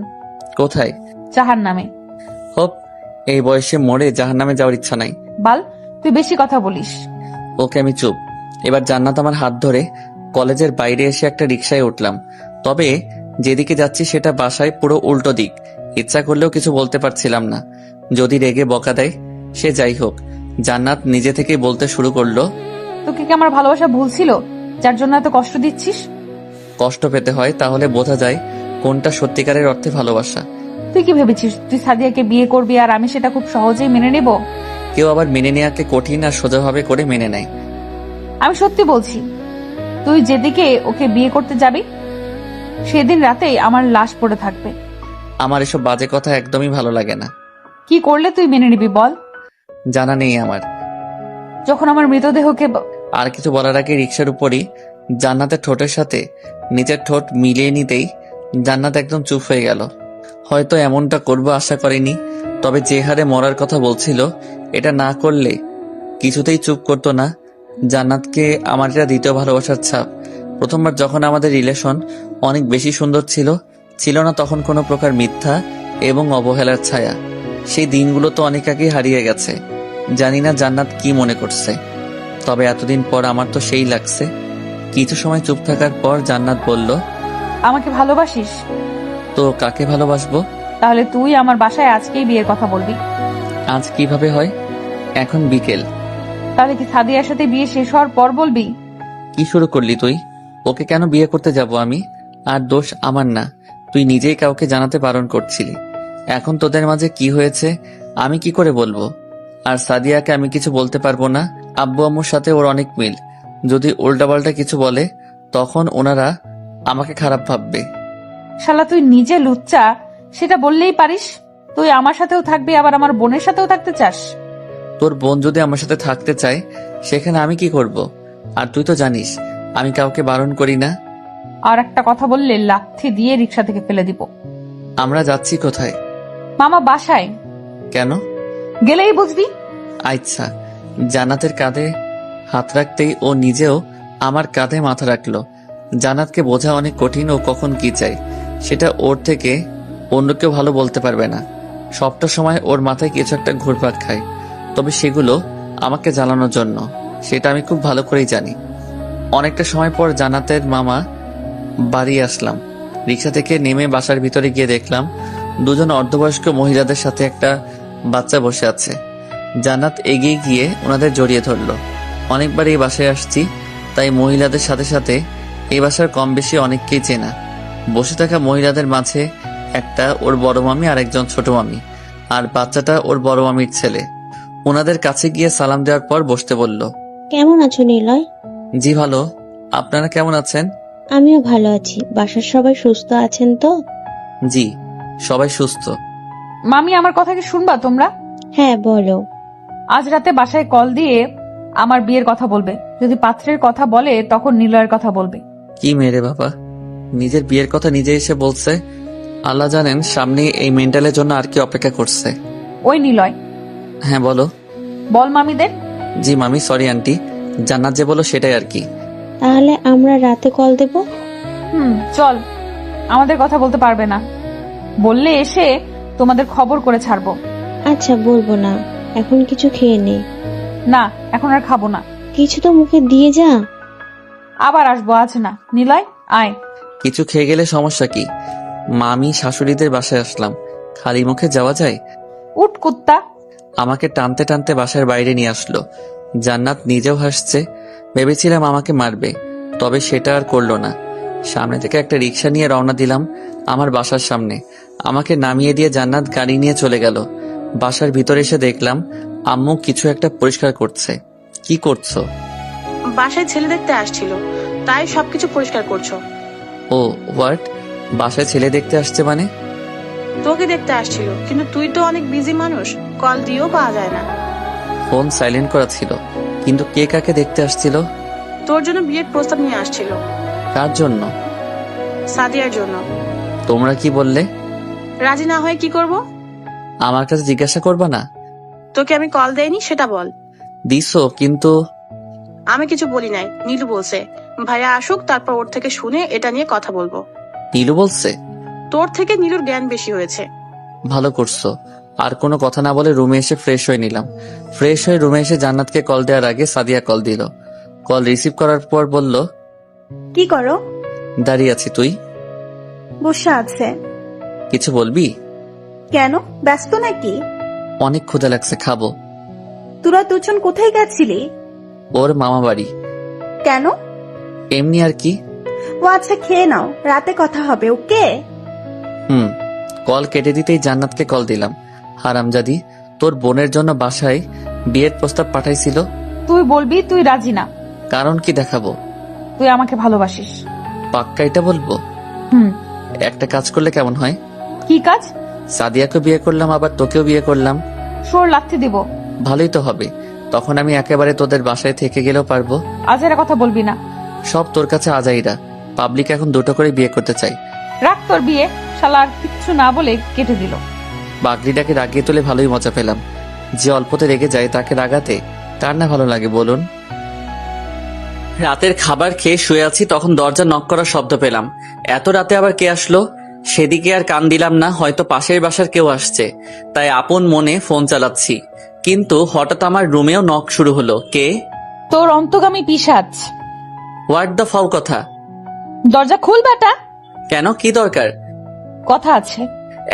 কোথায়? জাহার নামে। হোপ, এই বয়সে মরে জাহার নামে যাওয়ার ইচ্ছা নাই। বাল, তুই বেশি কথা বলিস। ওকে আমি চুপ। এবার জান্নাত আমার হাত ধরে কলেজের বাইরে এসে একটা রিক্সায় উঠলাম। তবে যেদিকে যাচ্ছি সেটা বাসায় পুরো উল্টো দিক। ইচ্ছা করলেও কিছু বলতে পারছিলাম না, যদি রেগে বকা দেয়। সে যাই হোক, জান্নাত নিজে থেকে বলতে শুরু করলো, তোকে কি আমার ভালোবাসা ভুল ছিল, যার জন্য এত কষ্ট দিচ্ছিস? কষ্ট পেতে হয় তাহলে বোঝা যায় কোনটা সত্যিকারের অর্থে ভালোবাসা। তুই কি ভেবেছিস তুই সাদিয়াকে বিয়ে করবি আর আমি সেটা খুব সহজেই মেনে নেব? কেউ আবার মেনে নেওয়াকে কঠিন আর সোজাভাবে করে মেনে নেয়। আমি সত্যি বলছি, তুই যেদিকে ওকে বিয়ে করতে যাবি সেদিন রাতেই আমার লাশ পড়ে থাকবে। আমার এসব বাজে কথা একদমই ভালো লাগে না। কি করলে তুই মেনে নিবি বল? জানা নেই আমার। যখন আমার মৃতদেহকে আর কিছু বলার আগে রিক্সার উপরই জান্নাতের ঠোঁটের সাথে নিজের ঠোঁট মিলিয়ে নিতেই জান্নাত একদম চুপ হয়ে গেল। হয়তো এমনটা করবো আশা করেনি, তবে যে হারে মরার কথা বলছিল, এটা না করলে কিছুতেই চুপ করতো না। জান্নাতকে আমার এটা দ্বিতীয় ভালোবাসার ছাপ। প্রথমবার যখন আমাদের রিলেশন অনেক বেশি সুন্দর ছিল না তখন কোনো প্রকার মিথ্যা এবং অবহেলার ছায়া। সেই দিনগুলো তো অনেক আগেই হারিয়ে গেছে। জানি না জান্নাত কি মনে করছে, তবে এতদিন পর আমার তো সেই লাগছে। কিছু সময় চুপ থাকার পর জান্নাত বলল, আমাকে ভালোবাসিস? তো কাকে ভালোবাসবো? তাহলে তুই আমার বাসায় আজকেই বিয়ের কথা বলবি। আজ কিভাবে হয়? এখন বিকেল। তাহলে কি সাদিয়ার সাথে বিয়ে শেষ হওয়ার পর বলবি? কি শুরু করলি তুই? ওকে কেন বিয়ে করতে যাব আমি? আর দোষ আমার না, তুই নিজেই কাউকে জানাতে বারণ করছিলি। এখন তোদের মাঝে কি হয়েছে আমি কি করে বলবো? আর সাদিয়াকে আমি কিছু বলতে পারবো না। আব্বু আম্মুর সাথে ওর অনেক মিল, যদি উল্টাপাল্টা কিছু বলে তখন ওনারা আমাকে খারাপ ভাববে। শালা তুই নিজে লুচ্চা, সেটা বললেই পারিস। তুই আমার সাথেও থাকবি, আবার আমার বোনের সাথেও থাকতে চাস। তোর বোন যদি আমার সাথে থাকতে চায় সেখানে আমি কি করব? আর তুই তো জানিস আমি কাউকে বারণ করি না। আর একটা কথা বললে লাথি দিয়ে রিক্সা থেকে ফেলে দিব। আমরা যাচ্ছি কোথায়? মামা বাসায়। কেন? গেলেই বুঝবি। আচ্ছা। জান্নাতের কাঁধে হাত রাখতেই ও নিজেও আমার কাঁধে মাথা রাখলো। জান্নাতকে বোঝা অনেক কঠিন, ও কখন কি চাই সেটা ওর থেকে অন্য কেউ ভালো বলতে পারবে না। সবটা সময় ওর মাথায় কিছু একটা ঘুরপাক খায়, তবে সেগুলো আমাকে জ্বালানোর জন্য, সেটা আমি খুব ভালো করেই জানি। অনেকটা সময় পর জান্নাতের মামা বাড়ি আসলাম। রিক্সা থেকে নেমে বাসার ভিতরে গিয়ে দেখলাম দুজন অর্ধবয়স্ক মহিলাদের সাথে একটা বাচ্চা বসে আছে। জান্নাত এগিয়ে গিয়ে ওনাদের জড়িয়ে ধরলো। অনেকবার এই বাসায় আসছি, তাই মহিলাদের সাথে সাথে এই বাসার কম বেশি অনেককেই চেনা। বসে থাকা মহিলাদের মাঝে একটা ওর বড় মামি আর একজন ছোট মামি, আর বাচ্চাটা ওর বড় মামির ছেলে। ওনাদের কাছে গিয়ে সালাম দেওয়ার পর বসতে বলল। কেমন আছো নিলয়? জি ভালো, আপনারা কেমন আছেন? আমিও ভালো আছি। বাসার সবাই সুস্থ আছেন তো? জি, সবাই সুস্থ। মামি, আমার কথা কি শুনবা তোমরা? হ্যাঁ বলো। আজ রাতে বাসায় কল দিয়ে আমার বিয়ের কথা বলবে। যদি পাত্রের কথা বলে তখন নিলয়ের কথা বলবে। কি মেরে বাবা, নিজের বিয়ের কথা নিজে এসে বলছে। আল্লাহ জানেন সামনে এই মেন্টালের জন্য আর কি অপেক্ষা করছে। ওই নিলয়। হ্যাঁ বলো। বল মামিদের। জি মামি, সরি আন্টি, জান্নাত যে বলো সেটাই আর কি। তাহলে আমরা রাতে কল দেব? চল। আমাদের কথা বলতে পারবে না, বললে এসে তোমাদের খবর করে ছাড়বো। আচ্ছা বলবো না, এখন কিছু খেয়ে নে। না, এখন আর খাবো না। কিছু তো মুখে দিয়ে যা। আবার আসবো, আজ না। নিলয় আয়। কিছু খেয়ে গেলে সমস্যা কি? মামি শাশুড়িদের বাসায় আসলাম, খালি মুখে যাওয়া যায়? উঠ কুত্তা। আমাকে টানতে টানতে বাসার বাইরে নিয়ে আসলো। জান্নাত নিজেও হাসছে। ভেবেছিলাম আমাকে মারবে, তবে সেটা আর করলো না। সামনে থেকে একটা রিক্সা নিয়ে রওনা দিলাম আমার বাসার সামনে। আমাকে নামিয়ে দিয়ে জান্নাত গাড়ি নিয়ে চলে গেল। বাসার ভিতরে এসে দেখলাম আম্মু কিছু একটা পরিষ্কার করছে। কি করছো? বাসায় ছেলে দেখতে আসছিল, তাই সবকিছু পরিষ্কার করছো। ও হোয়াট? বাসায় ছেলে দেখতে আসছে মানে? তোকে দেখতে আসছিল, কিন্তু তুই তো অনেক বিজি মানুষ, কল দিয়েও পাওয়া যায় না। ফোন সাইলেন্ট করা ছিল, কিন্তু কে কাকে দেখতে আসছিল? তোর জন্য বিয়ের প্রস্তাব নিয়ে আসছিল। কার জন্য? সাদিয়ার জন্য। তোমরা কি বললে? রাজি না হয়ে কি করব? আমার কাছে জিজ্ঞাসা করবা না? তোকে আমি কল দেইনি সেটা বল। দিছো, কিন্তু আমি কিছু বলি নাই, নীলু বলছে ভাইয়া আসুক, তারপর ওর থেকে শুনে এটা নিয়ে কথা বলবো। নীলু বলছে? তোর থেকে নীলুর জ্ঞান বেশি হয়েছে। ভালো করছো। আর কোনো কথা না বলে রুমে এসে ফ্রেশ হয়ে নিলাম। ফ্রেশ হয়ে রুমে এসে জান্নাতকে কল দেওয়ার আগে সাদিয়া কল দিল। কল রিসিভ করার পর বলল, কি করো? দাঁড়িয়ে আছি। তুই? বসে আছে। কিছু বলবি? কেন, ব্যস্ত নাকি? অনেক ক্ষুধা লাগছে, খাবো। তোরা দুজন কোথায় গেছিলি? ওর মামা বাড়ি। কেন? এমনি আর কি। ও আচ্ছা, খেয়ে নাও, রাতে কথা হবে, ওকে? কল কেটে দিতেই জান্নাতকে কল দিলাম। হারামজাদি, তোর বোনের জন্য বাসায় বিয়ের প্রস্তাব পাঠাইছিল। তুই বলবি তুই রাজি না। কারণ কি দেখাবো? তুই আমাকে ভালোবাসিস। পাক্কা এটা বলবো? একটা কাজ করলে কেমন হয়? কি কাজ? সাদিয়াকে বিয়ে করলাম, আবার তোকেও বিয়ে করলাম। সোর লাথি দিব। ভালোই তো হবে, তখন আমি একেবারে তোদের বাসায় থেকে গেলেও পারবো। আজেরা কথা বলবি না। সব তোর কাছে আজাইরা। পাবলিক এখন দুটো করে বিয়ে করতে চাই। রাখ তোর বিয়ে। শালা আর কিচ্ছু না বলে কেটে দিল। বাগড়িটাকে রাগিয়ে তুলে ভালোই মজা পেলাম। যে অল্পতে রেগে যায় তাকে রাগাতে কার না ভালো লাগে বলুন? রাতের খাবার খেয়ে শুয়ে আছি, তখন দরজা নক করার শব্দ পেলাম। এত রাতে আবার কে আসলো? সেদিকে আর কান দিলাম না, হয়তো পাশের বাসার কেউ আসছে, তাই আপন মনে ফোন চালাচ্ছি। কিন্তু হঠাৎ আমার রুমেও নক শুরু হলো। কে? তোর অন্তগামী পিশাচ। হোয়াট দ্য ফাউ কথা? দরজা খুল বেটা। কেন, কি দরকার? কথা আছে।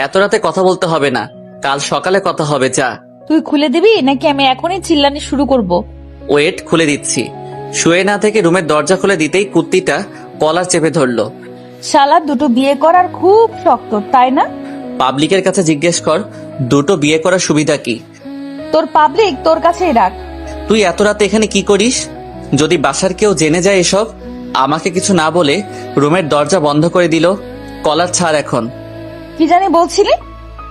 এত রাতে কথা বলতে হবে না, কাল সকালে কথা হবে। যা। তুই খুলে দিবি নাকি আমি এখনই চিল্লানি শুরু করব? ওয়েট, খুলে দিচ্ছি। শুয়ে না থেকে রুমের দরজা খুলে দিতেই কুত্তিটা কলার চেপে ধরলো। শালা দুটো বিয়ে করার খুব শক্ত, তাই না? পাবলিকের কাছে জিজ্ঞেস কর দুটো বিয়ে করার সুবিধা কি। তোর পাবলিক তোর কাছেই রাখ। তুই এত রাতে এখানে কি করিস? যদি বাসার কেউ জেনে যায় এসব? আমাকে কিছু না বলে রুমের দরজা বন্ধ করে দিল। কলার ছাড় এখন। কি জানি বলছিলি?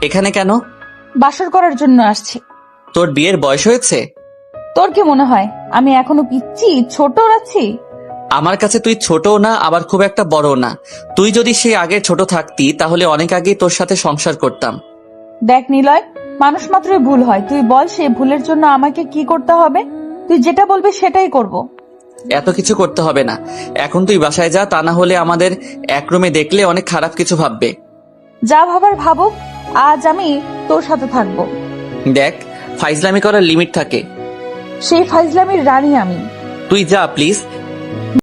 এখানে কেন? বাসর করার জন্য আসছি। তোর বিয়ের বয়স হয়েছে? তোর কি মনে হয় আমি এখনো পিচ্ছি, ছোট আছি? আমার কাছে তুই ছোটও না, আবার খুব একটা বড়ও না। তুই যদি সেই আগে ছোট থাকতি তাহলে অনেক আগেই তোর সাথে সংসার করতাম। দেখ নিলয়, মানুষ মাত্রই ভুল হয়। তুই বল সেই ভুলের জন্য আমাকে কি করতে হবে? তুই যেটা বলবি সেটাই করব। এত কিছু করতে হবে না, এখন তুই বাসায় যা, তা না হলে আমাদের এক রুমে দেখলে অনেক খারাপ কিছু ভাববে। যা ভাবার ভাবুক, আজ আমি তোর সাথে থাকবো। দেখ, ফাইজলামি করার লিমিট থাকে। সেই ফাইজলামির রানী আমি। তুই যা প্লিজ,